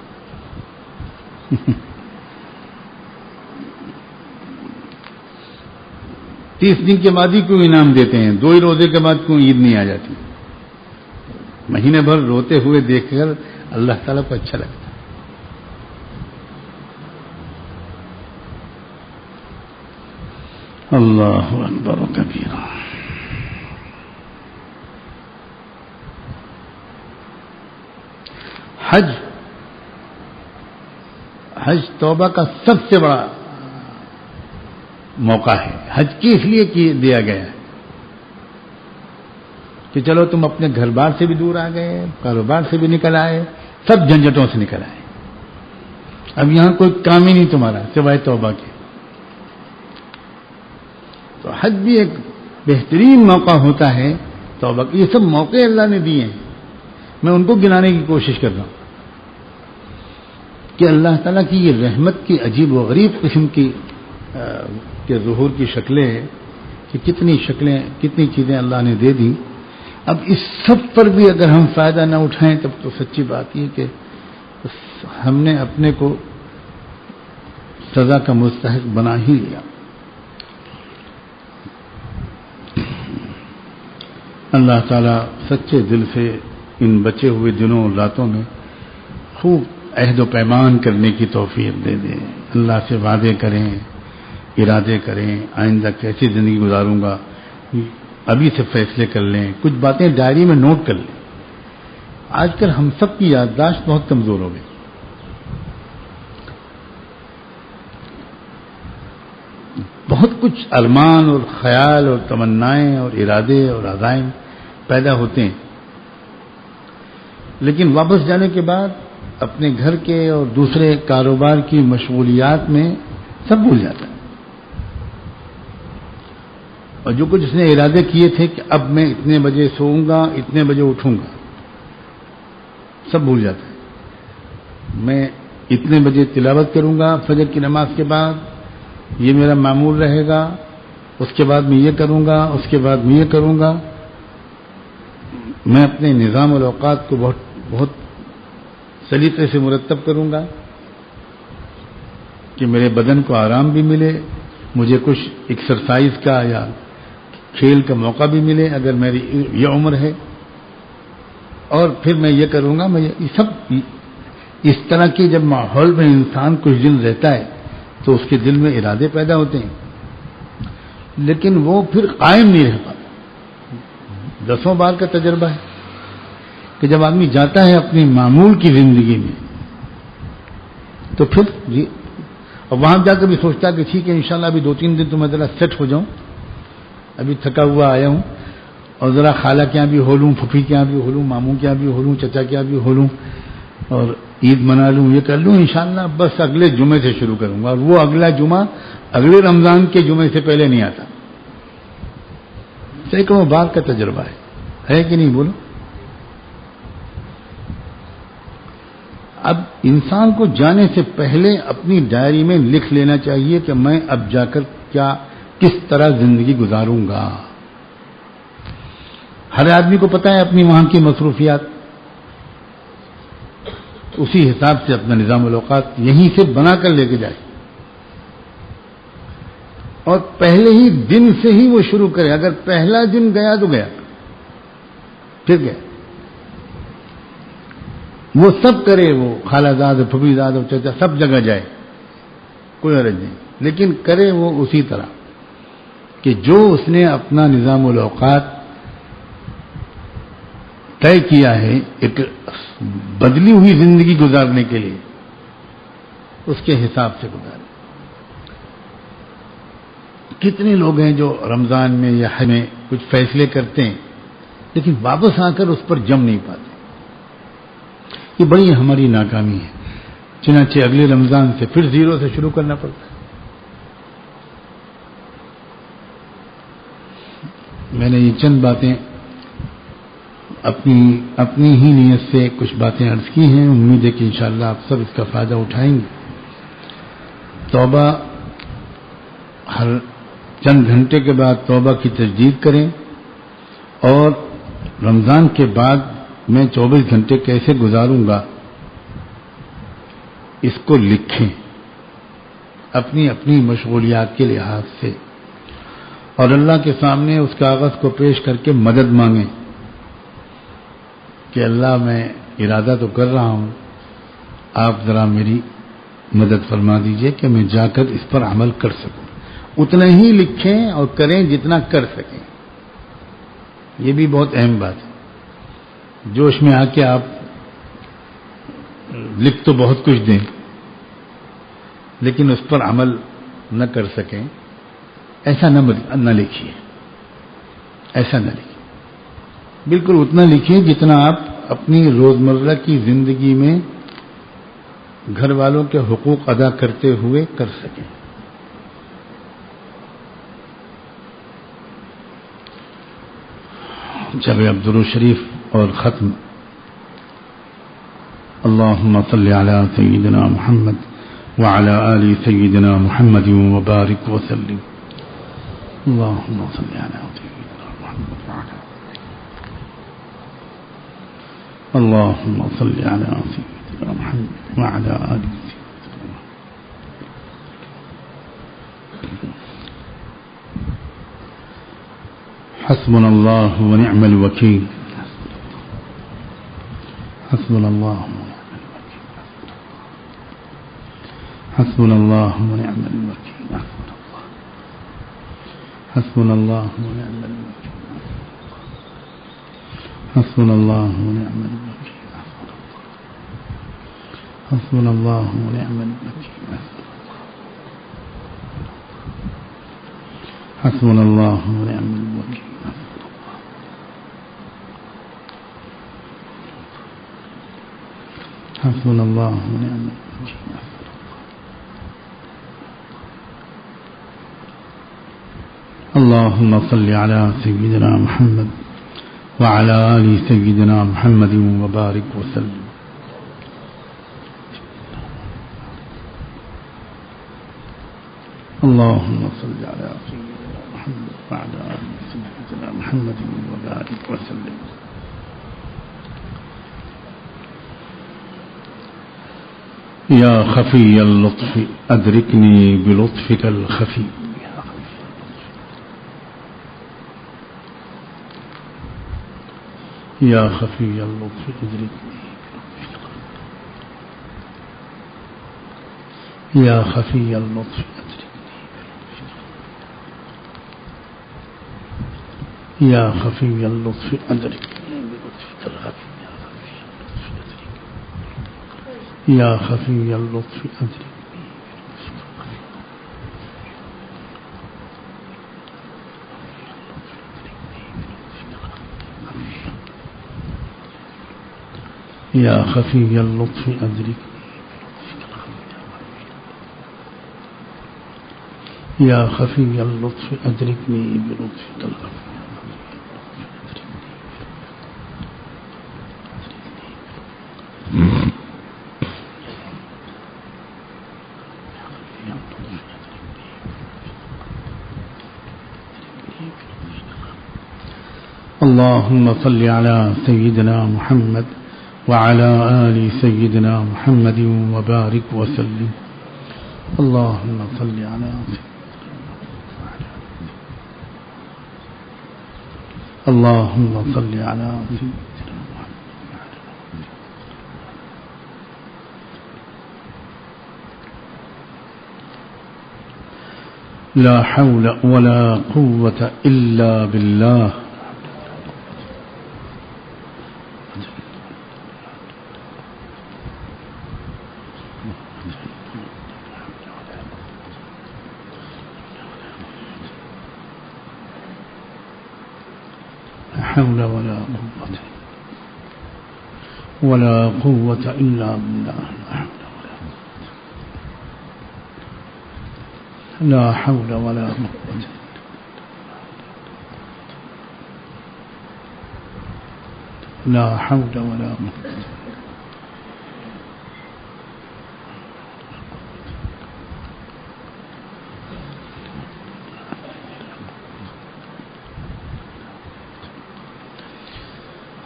30 دن کے بعد ہی کیوں انعام دیتے ہیں؟ 2 ہی روزے کے بعد کیوں عید نہیں آ جاتی؟ مہینے بھر روتے ہوئے دیکھ کر اللہ تعالیٰ کو اچھا لگتا ہے. اللہ اکبر کبیرہ. حج توبہ کا سب سے بڑا موقع ہے. حج کی اس لیے دیا گیا ہے کہ چلو تم اپنے گھر بار سے بھی دور آ گئے، کاروبار سے بھی نکل آئے، سب جھنجھٹوں سے نکل آئے. اب یہاں کوئی کام ہی نہیں تمہارا سوائے توبہ کے. تو حج بھی ایک بہترین موقع ہوتا ہے توبہ کے. یہ سب موقع اللہ نے دیے ہیں، میں ان کو گنانے کی کوشش کر رہا ہوں کہ اللہ تعالیٰ کی یہ رحمت کی عجیب و غریب قسم کی کے ظہور کی شکلیں ہیں کہ کتنی شکلیں، کتنی چیزیں اللہ نے دے دی. اب اس سب پر بھی اگر ہم فائدہ نہ اٹھائیں تب تو سچی بات یہ کہ ہم نے اپنے کو سزا کا مستحق بنا ہی لیا. اللہ تعالیٰ سچے دل سے ان بچے ہوئے دنوں اور راتوں میں خوب عہد و پیمان کرنے کی توفیق دے دے. اللہ سے وعدے کریں، ارادے کریں، آئندہ کیسی زندگی گزاروں گا ابھی سے فیصلے کر لیں. کچھ باتیں ڈائری میں نوٹ کر لیں. آج کل ہم سب کی یادداشت بہت کمزور ہو گئی. بہت کچھ ارمان اور خیال اور تمنائیں اور ارادے اور عزائم پیدا ہوتے ہیں، لیکن واپس جانے کے بعد اپنے گھر کے اور دوسرے کاروبار کی مشغولیات میں سب بھول جاتا ہے. اور جو کچھ اس نے ارادے کیے تھے کہ اب میں اتنے بجے سوؤں گا، اتنے بجے اٹھوں گا، سب بھول جاتا ہے. میں اتنے بجے تلاوت کروں گا فجر کی نماز کے بعد، یہ میرا معمول رہے گا، اس کے بعد میں یہ کروں گا، اس کے بعد میں یہ کروں گا. میں اپنے نظام الاوقات کو بہت سلیقے سے مرتب کروں گا کہ میرے بدن کو آرام بھی ملے، مجھے کچھ ایکسرسائز کا یا کھیل کا موقع بھی ملے اگر میری یہ عمر ہے. اور پھر میں یہ کروں گا. میں یہ سب اس طرح کی جب ماحول میں انسان کچھ دن رہتا ہے تو اس کے دل میں ارادے پیدا ہوتے ہیں، لیکن وہ پھر قائم نہیں رہ پاتا. 10 بار کا تجربہ ہے کہ جب آدمی جاتا ہے اپنی معمول کی زندگی میں تو پھر اور وہاں جا کر بھی سوچتا کہ ٹھیک ہے انشاءاللہ ابھی 2-3 دن تو میں ذرا سیٹ ہو جاؤں، ابھی تھکا ہوا آیا ہوں، اور ذرا خالہ کے یہاں بھی ہو لوں، پھوپھی کے یہاں بھی ہو لوں، ماموں کے یہاں بھی ہو لوں، چچا کے یہاں بھی ہو لوں، اور عید منا لوں، یہ کر لوں انشاءاللہ. بس اگلے جمعے سے شروع کروں گا، اور وہ اگلا جمعہ اگلے رمضان کے جمعے سے پہلے نہیں آتا. سینکڑوں بار کا تجربہ ہے کہ نہیں بولو؟ اب انسان کو جانے سے پہلے اپنی ڈائری میں لکھ لینا چاہیے کہ میں اب جا کر کس طرح زندگی گزاروں گا. ہر آدمی کو پتا ہے اپنی وہاں کی مصروفیات، اسی حساب سے اپنا نظام الاوقات یہیں سے بنا کر لے کے جائے، اور پہلے ہی دن سے ہی وہ شروع کرے. اگر پہلا دن گیا تو گیا، پھر گیا. وہ سب کرے، وہ خالہ زاد، پھوپھی زاد اور چچا سب جگہ جائے، کوئی حرج نہیں، لیکن کرے وہ اسی طرح کہ جو اس نے اپنا نظام الاوقات طے کیا ہے ایک بدلی ہوئی زندگی گزارنے کے لیے، اس کے حساب سے گزارے. کتنے لوگ ہیں جو رمضان میں یا حج میں کچھ فیصلے کرتے ہیں لیکن واپس آ کر اس پر جم نہیں پاتے. یہ بڑی ہماری ناکامی ہے. چنانچہ اگلے رمضان سے پھر زیرو سے شروع کرنا پڑتا ہے. میں نے یہ چند باتیں اپنی ہی نیت سے کچھ باتیں عرض کی ہیں. امید ہے کہ انشاءاللہ آپ سب اس کا فائدہ اٹھائیں گے. توبہ ہر چند گھنٹے کے بعد توبہ کی تجدید کریں، اور رمضان کے بعد میں 24 گھنٹے کیسے گزاروں گا اس کو لکھیں اپنی اپنی مشغولیات کے لحاظ سے، اور اللہ کے سامنے اس کاغذ کو پیش کر کے مدد مانگیں کہ اللہ میں ارادہ تو کر رہا ہوں، آپ ذرا میری مدد فرما دیجئے کہ میں جا کر اس پر عمل کر سکوں. اتنا ہی لکھیں اور کریں جتنا کر سکیں. یہ بھی بہت اہم بات ہے. جوش میں آ کے آپ لکھ تو بہت کچھ دیں لیکن اس پر عمل نہ کر سکیں، ایسا نہ لکھیے. ایسا نہ لکھیے. بالکل اتنا لکھیے جتنا آپ اپنی روزمرہ کی زندگی میں گھر والوں کے حقوق ادا کرتے ہوئے کر سکیں. جب عبدالرو شریف اور ختم. اللهم صل على سيدنا محمد وعلى آل سيدنا محمد وبارك وسلم. اللهم صل على سيدنا محمد وعلى اللهم صل على سيدنا محمد وعلى آل سيدنا. حسبنا الله ونعم الوكيل. حسبنا الله ونعم الوكيل. حسبنا الله ونعم الوكيل. حسبنا الله ونعم الوكيل. حسبنا الله ونعم الوكيل. حسبنا الله ونعم الوكيل. حسبنا الله ونعم الوكيل. حسبنا الله ونعم الوكيل. اللهم صل على سيدنا محمد وعلى آل سيدنا محمد وبارك وسلم. اللهم صل على سيدنا محمد وعلى آل سيدنا محمد وبارك وسلم. يا خفي اللطف أدركني بلطفك الخفي. يا خفي اللطف أدركني. يا خفي اللطف أدركني. يا خفي اللطف أدركني بلطفك الخفي. يا خفي اللطف أدركني. يا خفي اللطف أدركني. يا خفي اللطف أدركني بلطفك الخفي. اللهم صل على سيدنا محمد وعلى آل سيدنا محمد وبارك وسلم. اللهم صل على اللهم صل على سيدنا محمد. لا حول ولا قوة إلا بالله. حول ولا قوة إلا بالله. لا حول ولا قوة. لا حول ولا قوة.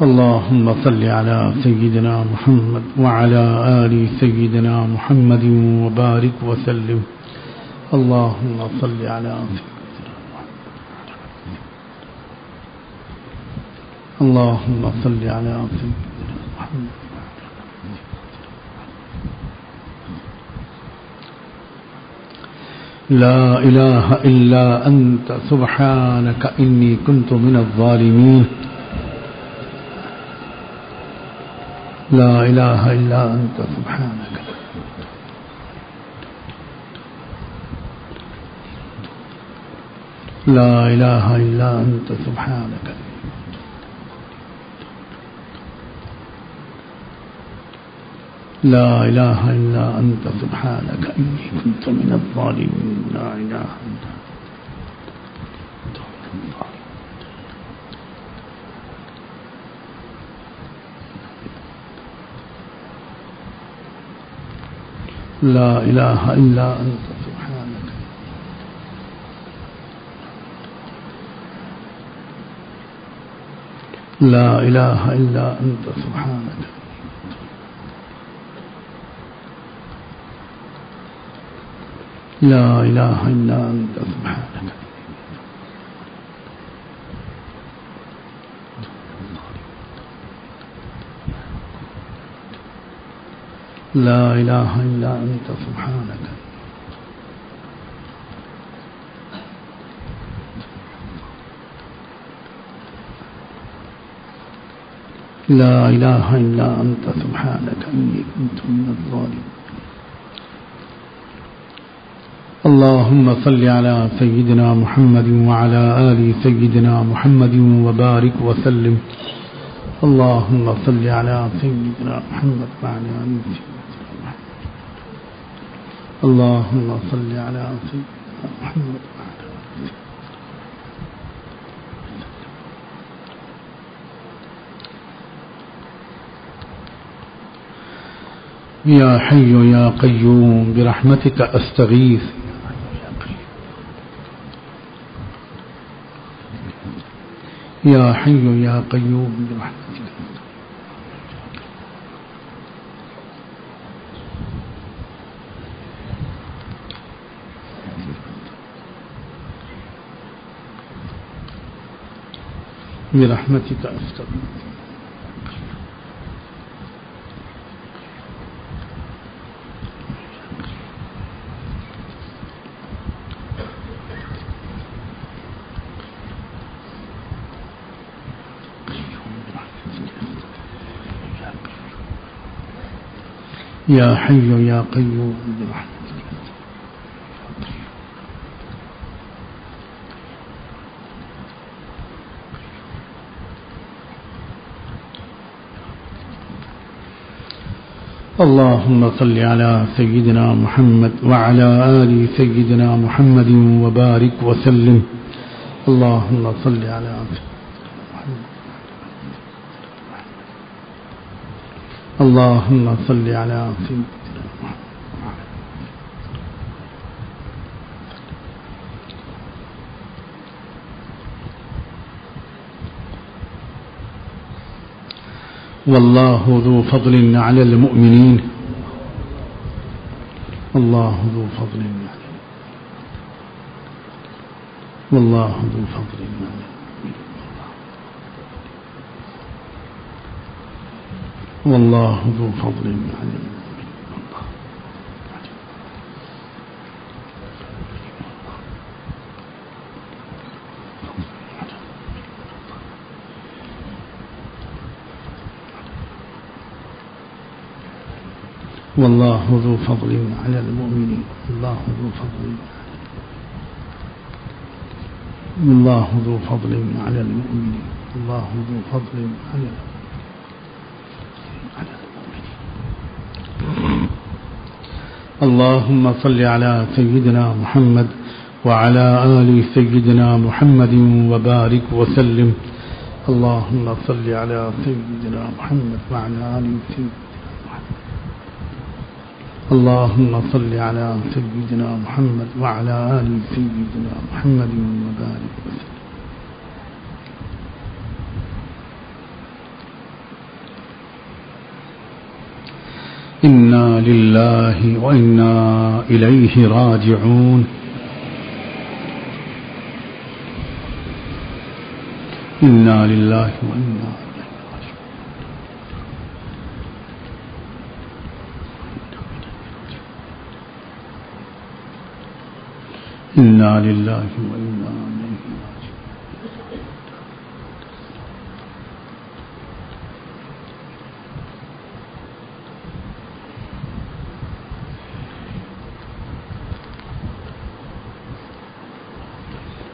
اللهم صل على سيدنا محمد وعلى آل سيدنا محمد وبارك وسلم. اللهم صل على سيدنا محمد. اللهم صل على سيدنا محمد. لا إله إلا أنت سبحانك إني كنت من الظالمين. لا إله إلا أنت سبحانك. لا إله إلا أنت سبحانك. لا إله إلا أنت سبحانك إني كنت من الظالمين. لا إله إلا أنت. لا إله إلا أنت سبحانك. لا إله إلا أنت سبحانك. لا إله إلا أنت سبحانك. لا إله إلا أنت سبحانك. لا إله إلا أنت سبحانك إني كنت من الظالمين. اللهم صل على سيدنا محمد وعلى آل سيدنا محمد وبارك وسلم. اللهم صل على سيدنا محمد وعلى آل سيدنا محمد. اللهم صل على سيدنا محمد وعلى آل سيدنا. يا حي يا قيوم برحمتك أستغيث. يا حي يا قيوم يا حي يا قيوم برحمتك. برحمتك أستغيث. يا حي يا قيوم برحمتك. اللهم صل على سيدنا محمد وعلى آل سيدنا محمد وبارك وسلم. اللهم صل على محمد. اللهم صل على سيدنا محمد. والله ذو فضل على المؤمنين. الله ذو فضل والله ذو فضل والله ذو فضل على والله ذو فضل على المؤمنين. الله ذو فضل الله ذو فضل على المؤمنين. الله ذو فضل على المؤمنين. اللهم صل على سيدنا محمد وعلى آل سيدنا محمد وبارك وسلم. اللهم صل على سيدنا محمد وعلى آل سيدنا محمد. اللهم صل على سيدنا محمد وعلى آل سيدنا محمد وبارك وسلم. إنا لله وإنا إليه راجعون. إنا لله وإنا إليه راجعون. إنا لله وإنا إليه راجعون.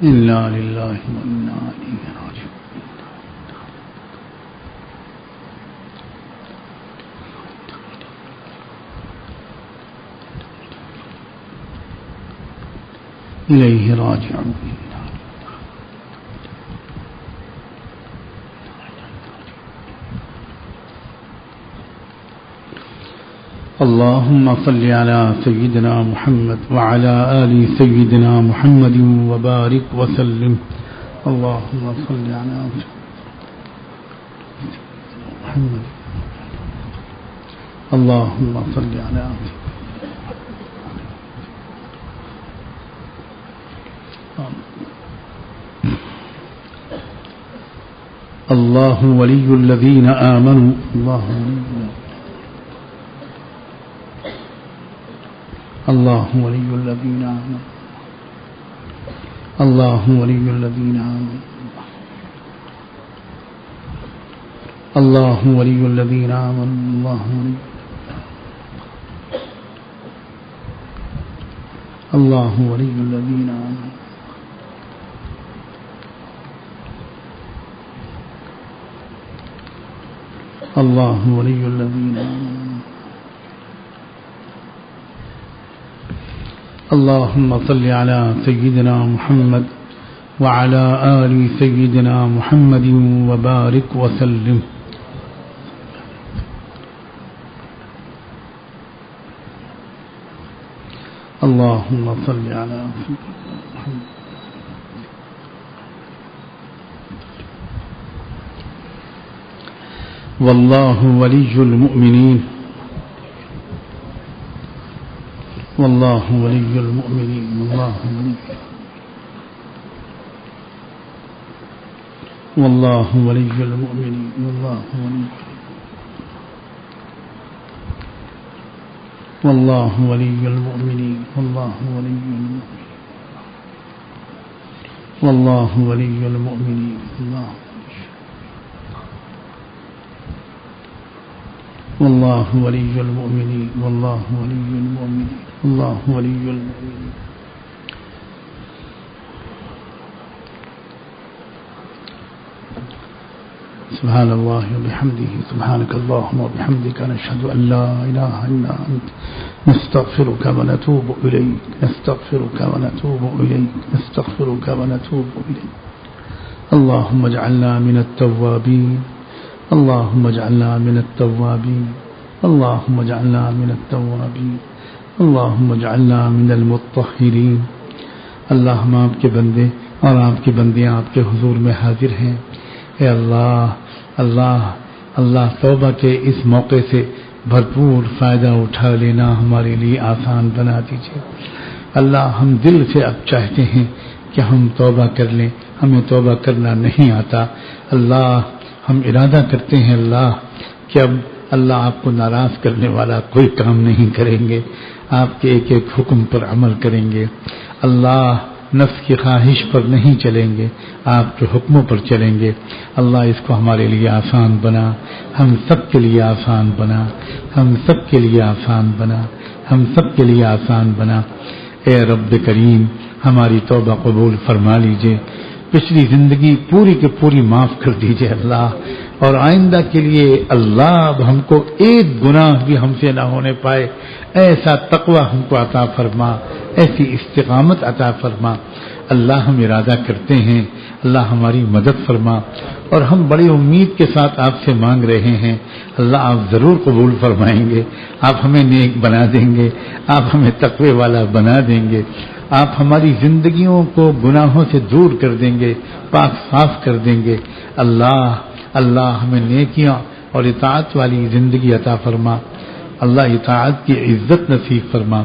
إنا لله وإنا إليه راجعون. إليه راجعون. اللهم صل على سيدنا محمد وعلى آل سيدنا محمد وبارك وسلم. اللهم صل على محمد. اللهم صل على الله ولي الذين آمنوا. الله ولي الذين آمنوا. الله ولي الذين آمنوا. الله ولي الذين آمنوا. الله ولي الذين آمنوا. الله ولي الذين آمنوا. اللهم صل على سيدنا محمد وعلى آل سيدنا محمد وبارك وسلم. اللهم صل على سيدنا محمد. والله ولي المؤمنين والله ولي المؤمنين والله ولي المؤمنين والله ولي المؤمنين والله ولي المؤمنين والله ولي المؤمنين والله ولي المؤمنين والله ولي المؤمنين سبحان الله وبحمده سبحانك اللهم وبحمدك نشهد أن لا إله إلا أنت نستغفرك ونتوب إليك اللهم اجعلنا من التوابين اللهم اجعلنا من التوابين اللهم اجعلنا من التوابين اللهم اجعلنا من المطهرين اللہ ہم آپ کے بندے اور آپ کی بندیاں آپ کے حضور میں حاضر ہیں. اے اللہ اللہ اللہ توبہ کے اس موقع سے بھرپور فائدہ اٹھا لینا ہمارے لیے آسان بنا دیجیے. اللہ ہم دل سے اب چاہتے ہیں کہ ہم توبہ کر لیں، ہمیں توبہ کرنا نہیں آتا. اللہ ہم ارادہ کرتے ہیں اللہ کہ اب اللہ آپ کو ناراض کرنے والا کوئی کام نہیں کریں گے، آپ کے ایک ایک حکم پر عمل کریں گے. اللہ نفس کی خواہش پر نہیں چلیں گے، آپ کے حکموں پر چلیں گے. اللہ اس کو ہمارے لیے آسان بنا، ہم سب کے لیے آسان بنا، ہم سب کے لیے آسان بنا، ہم سب کے لیے آسان بنا. اے رب کریم ہماری توبہ قبول فرما لیجئے، پچھلی زندگی پوری کے پوری معاف کر دیجئے اللہ، اور آئندہ کے لیے اللہ اب ہم کو ایک گناہ بھی ہم سے نہ ہونے پائے ایسا تقوی ہم کو عطا فرما، ایسی استقامت عطا فرما. اللہ ہم ارادہ کرتے ہیں، اللہ ہماری مدد فرما، اور ہم بڑی امید کے ساتھ آپ سے مانگ رہے ہیں. اللہ آپ ضرور قبول فرمائیں گے، آپ ہمیں نیک بنا دیں گے، آپ ہمیں تقوی والا بنا دیں گے، آپ ہماری زندگیوں کو گناہوں سے دور کر دیں گے، پاک صاف کر دیں گے. اللہ اللہ ہمیں نیکیاں اور اطاعت والی زندگی عطا فرما. اللہ اطاعت کی عزت نصیب فرما،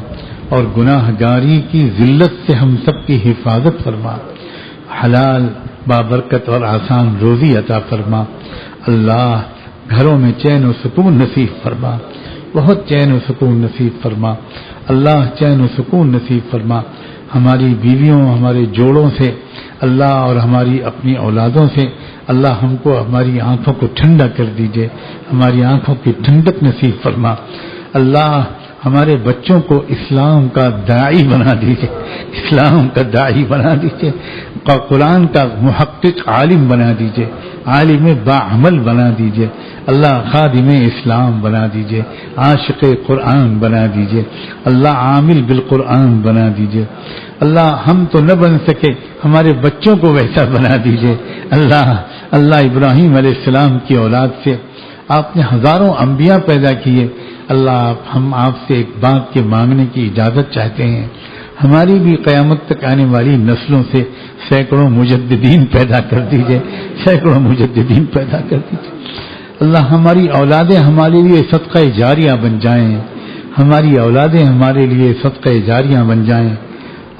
اور گناہ گاری کی ذلت سے ہم سب کی حفاظت فرما. حلال بابرکت اور آسان روزی عطا فرما. اللہ گھروں میں چین و سکون نصیب فرما، بہت چین و سکون نصیب فرما. اللہ چین و سکون نصیب فرما. ہماری بیویوں، ہمارے جوڑوں سے اللہ، اور ہماری اپنی اولادوں سے اللہ ہم کو ہماری آنکھوں کو ٹھنڈا کر دیجئے، ہماری آنکھوں کی ٹھنڈک نصیب فرما. اللہ ہمارے بچوں کو اسلام کا داعی بنا دیجئے، اسلام کا داعی بنا دیجئے، قرآن کا محقق عالم بنا دیجئے، عالم باعمل بنا دیجئے. اللہ خادم اسلام بنا دیجئے، عاشق قرآن بنا دیجئے. اللہ عامل بالقرآن بنا دیجئے. اللہ ہم تو نہ بن سکے، ہمارے بچوں کو ویسا بنا دیجئے. اللہ ابراہیم علیہ السلام کی اولاد سے آپ نے ہزاروں انبیاء پیدا کیے. اللہ ہم آپ سے ایک بات کے مانگنے کی اجازت چاہتے ہیں، ہماری بھی قیامت تک آنے والی نسلوں سے سینکڑوں مجددین پیدا کر دیجئے، سینکڑوں مجددین پیدا کر دیجئے. اللہ ہماری اولادیں ہمارے لیے صدقہ جاریہ بن جائیں، ہماری اولادیں ہمارے لیے صدقہ جاریہ بن جائیں،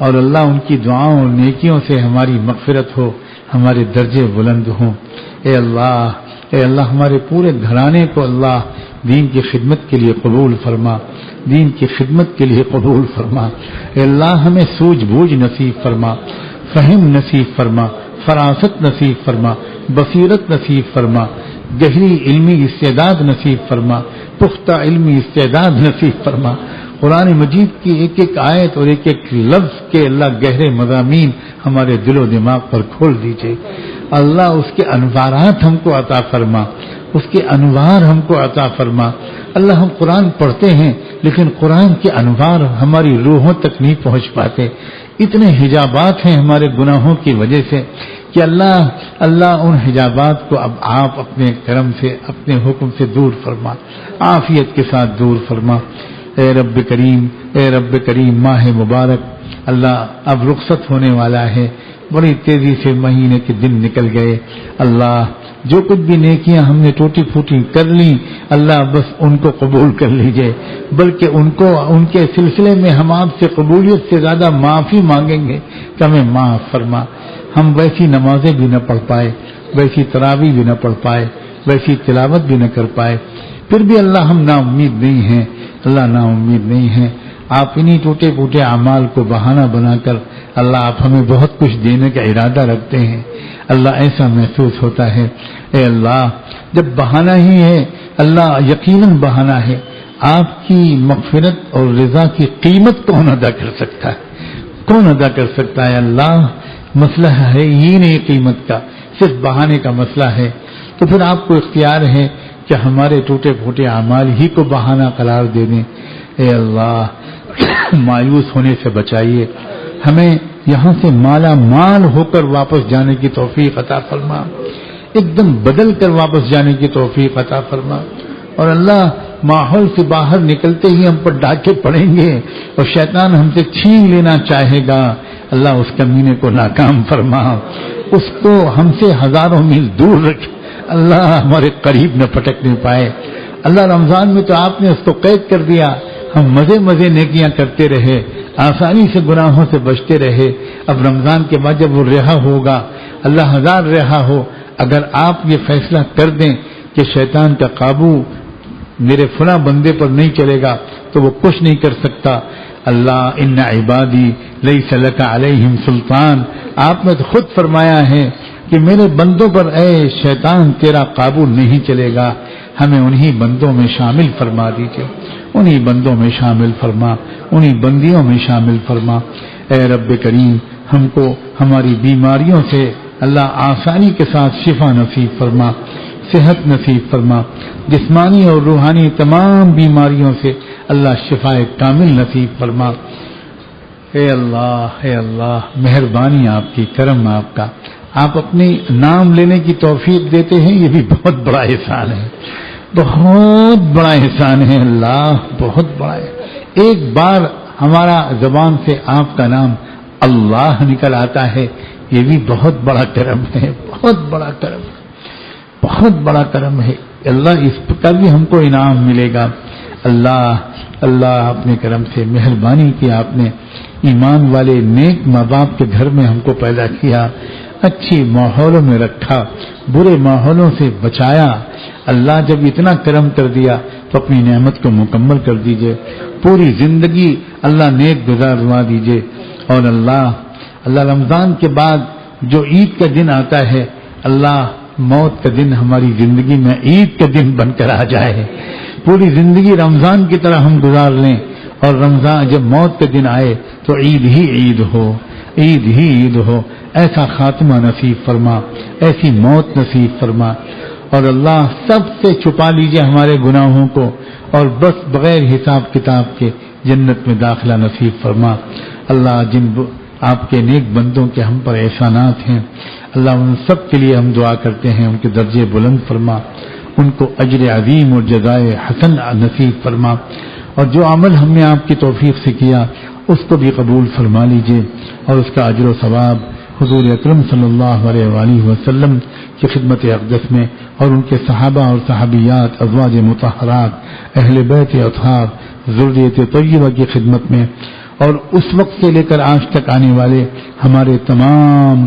اور اللہ ان کی دعاؤں اور نیکیوں سے ہماری مغفرت ہو، ہمارے درجے بلند ہوں. اے اللہ ہمارے پورے گھرانے کو اللہ دین کی خدمت کے لیے قبول فرما، دین کی خدمت کے لیے قبول فرما. اے اللہ ہمیں سوجھ بوجھ نصیب فرما، فہم نصیب فرما، فراست نصیب فرما، بصیرت نصیب فرما، گہری علمی استعداد نصیب فرما، پختہ علمی استعداد نصیب فرما. قرآن مجید کی ایک ایک آیت اور ایک ایک لفظ کے اللہ گہرے مضامین ہمارے دل و دماغ پر کھول دیجئے. اللہ اس کے انوارات ہم کو عطا فرما، اس کے انوار ہم کو عطا فرما. اللہ ہم قرآن پڑھتے ہیں لیکن قرآن کے انوار ہماری روحوں تک نہیں پہنچ پاتے. اتنے حجابات ہیں ہمارے گناہوں کی وجہ سے کہ اللہ ان حجابات کو اب آپ اپنے کرم سے، اپنے حکم سے دور فرما، عافیت کے ساتھ دور فرما. اے رب کریم ماہ مبارک اللہ اب رخصت ہونے والا ہے، بڑی تیزی سے مہینے کے دن نکل گئے. اللہ جو کچھ بھی نیکیاں ہم نے ٹوٹی پھوٹی کر لی اللہ بس ان کو قبول کر لیجئے، بلکہ ان کے سلسلے میں ہم آپ سے قبولیت سے زیادہ معافی مانگیں گے کہ ہمیں معاف فرما۔ ہم ویسی نمازیں بھی نہ پڑھ پائے، ویسی تراویح بھی نہ پڑھ پائے، ویسی تلاوت بھی نہ کر پائے، پھر بھی اللہ ہم نا امید نہیں ہیں، اللہ نا امید نہیں ہیں۔ آپ انہی ٹوٹے پھوٹے اعمال کو بہانہ بنا کر اللہ آپ ہمیں بہت کچھ دینے کا ارادہ رکھتے ہیں۔ اللہ ایسا محسوس ہوتا ہے اے اللہ جب بہانہ ہی ہے، اللہ یقیناً بہانہ ہے، آپ کی مغفرت اور رضا کی قیمت کون ادا کر سکتا ہے؟ کون ادا کر سکتا ہے؟ اللہ مسئلہ ہے ہی نہیں قیمت کا، صرف بہانے کا مسئلہ ہے، تو پھر آپ کو اختیار ہے کہ ہمارے ٹوٹے پھوٹے اعمال ہی کو بہانہ قرار دے دیں۔ اے اللہ مایوس ہونے سے بچائیے، ہمیں یہاں سے مالا مال ہو کر واپس جانے کی توفیق عطا فرما، ایک دم بدل کر واپس جانے کی توفیق عطا فرما۔ اور اللہ ماحول سے باہر نکلتے ہی ہم پر ڈاکے پڑیں گے اور شیطان ہم سے چھین لینا چاہے گا، اللہ اس کمینے کو ناکام فرما، اس کو ہم سے ہزاروں میل دور رکھ، اللہ ہمارے قریب نہ پٹکنے پائے۔ اللہ رمضان میں تو آپ نے اس کو قید کر دیا، ہم مزے مزے نیکیاں کرتے رہے، آسانی سے گناہوں سے بچتے رہے۔ اب رمضان کے بعد جب وہ رہا ہوگا، اللہ ہزار رہا ہو، اگر آپ یہ فیصلہ کر دیں کہ شیطان کا قابو میرے فلاں بندے پر نہیں چلے گا تو وہ کچھ نہیں کر سکتا۔ اللہ ان عبادی لیس لک علیہم سلطان، آپ نے تو خود فرمایا ہے کہ میرے بندوں پر اے شیطان تیرا قابو نہیں چلے گا، ہمیں انہی بندوں میں شامل فرما دیجئے، انہی بندوں میں شامل فرما، انہی بندیوں میں شامل فرما۔ اے رب کریم ہم کو ہماری بیماریوں سے اللہ آسانی کے ساتھ شفا نصیب فرما، صحت نصیب فرما، جسمانی اور روحانی تمام بیماریوں سے اللہ شفا کامل نصیب فرما۔ اے اللہ مہربانی آپ کی، کرم آپ کا، آپ اپنے نام لینے کی توفیق دیتے ہیں، یہ بھی بہت بڑا احسان ہے، بہت بڑا احسان ہے اللہ، بہت بڑا ہے۔ ایک بار ہمارا زبان سے آپ کا نام اللہ نکل آتا ہے، یہ بھی بہت بڑا کرم ہے، بہت بڑا کرم ہے، بہت بڑا کرم ہے اللہ، اس کا بھی ہم کو انعام ملے گا۔ اللہ اپنے کرم سے مہربانی کی، آپ نے ایمان والے نیک ماں باپ کے گھر میں ہم کو پیدا کیا، اچھی ماحولوں میں رکھا، برے ماحولوں سے بچایا۔ اللہ جب اتنا کرم کر دیا تو اپنی نعمت کو مکمل کر دیجئے، پوری زندگی اللہ نیک گزاروا دیجئے۔ اور اللہ رمضان کے بعد جو عید کا دن آتا ہے، اللہ موت کا دن ہماری زندگی میں عید کا دن بن کر آ جائے، پوری زندگی رمضان کی طرح ہم گزار لیں، اور رمضان جب موت کا دن آئے تو عید ہی عید ہو، عید ہی عید ہو، ایسا خاتمہ نصیب فرما، ایسی موت نصیب فرما۔ اور اللہ سب سے چھپا لیجئے ہمارے گناہوں کو، اور بس بغیر حساب کتاب کے جنت میں داخلہ نصیب فرما۔ اللہ جن آپ کے نیک بندوں کے ہم پر احسانات ہیں، اللہ ان سب کے لیے ہم دعا کرتے ہیں، ان کے درجے بلند فرما، ان کو اجر عظیم اور جزائے حسن نصیب فرما، اور جو عمل ہم نے آپ کی توفیق سے کیا اس کو بھی قبول فرما لیجئے، اور اس کا اجر و ثواب حضور اکرم صلی اللہ علیہ وآلہ وسلم کی خدمت اقدس میں، اور ان کے صحابہ اور صحابیات، ازواج مطہرات، اہل بیت اطہار، ذریت طیبہ کی خدمت میں، اور اس وقت سے لے کر آج تک آنے والے ہمارے تمام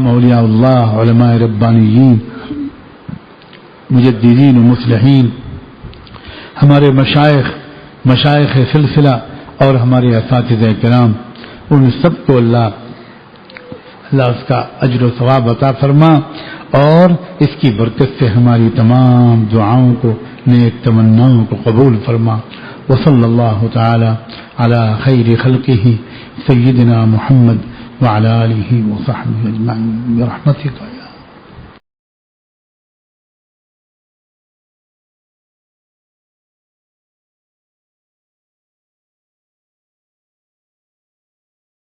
اولیاء اللہ، علماء ربانیین، مجددین و مصلحین، ہمارے مشائخ سلسلہ اور ہمارے اساتذہ کرام، ان سب کو اللہ اس کا اجر و ثواب عطا فرما، اور اس کی برکت سے ہماری تمام دعاؤں کو، نیک تمناؤں کو قبول فرما۔ وصلی اللہ تعالی علی خیر خلقہ سیدنا محمد وعلی آلہ وصحبہ اجمعین برحمتک۔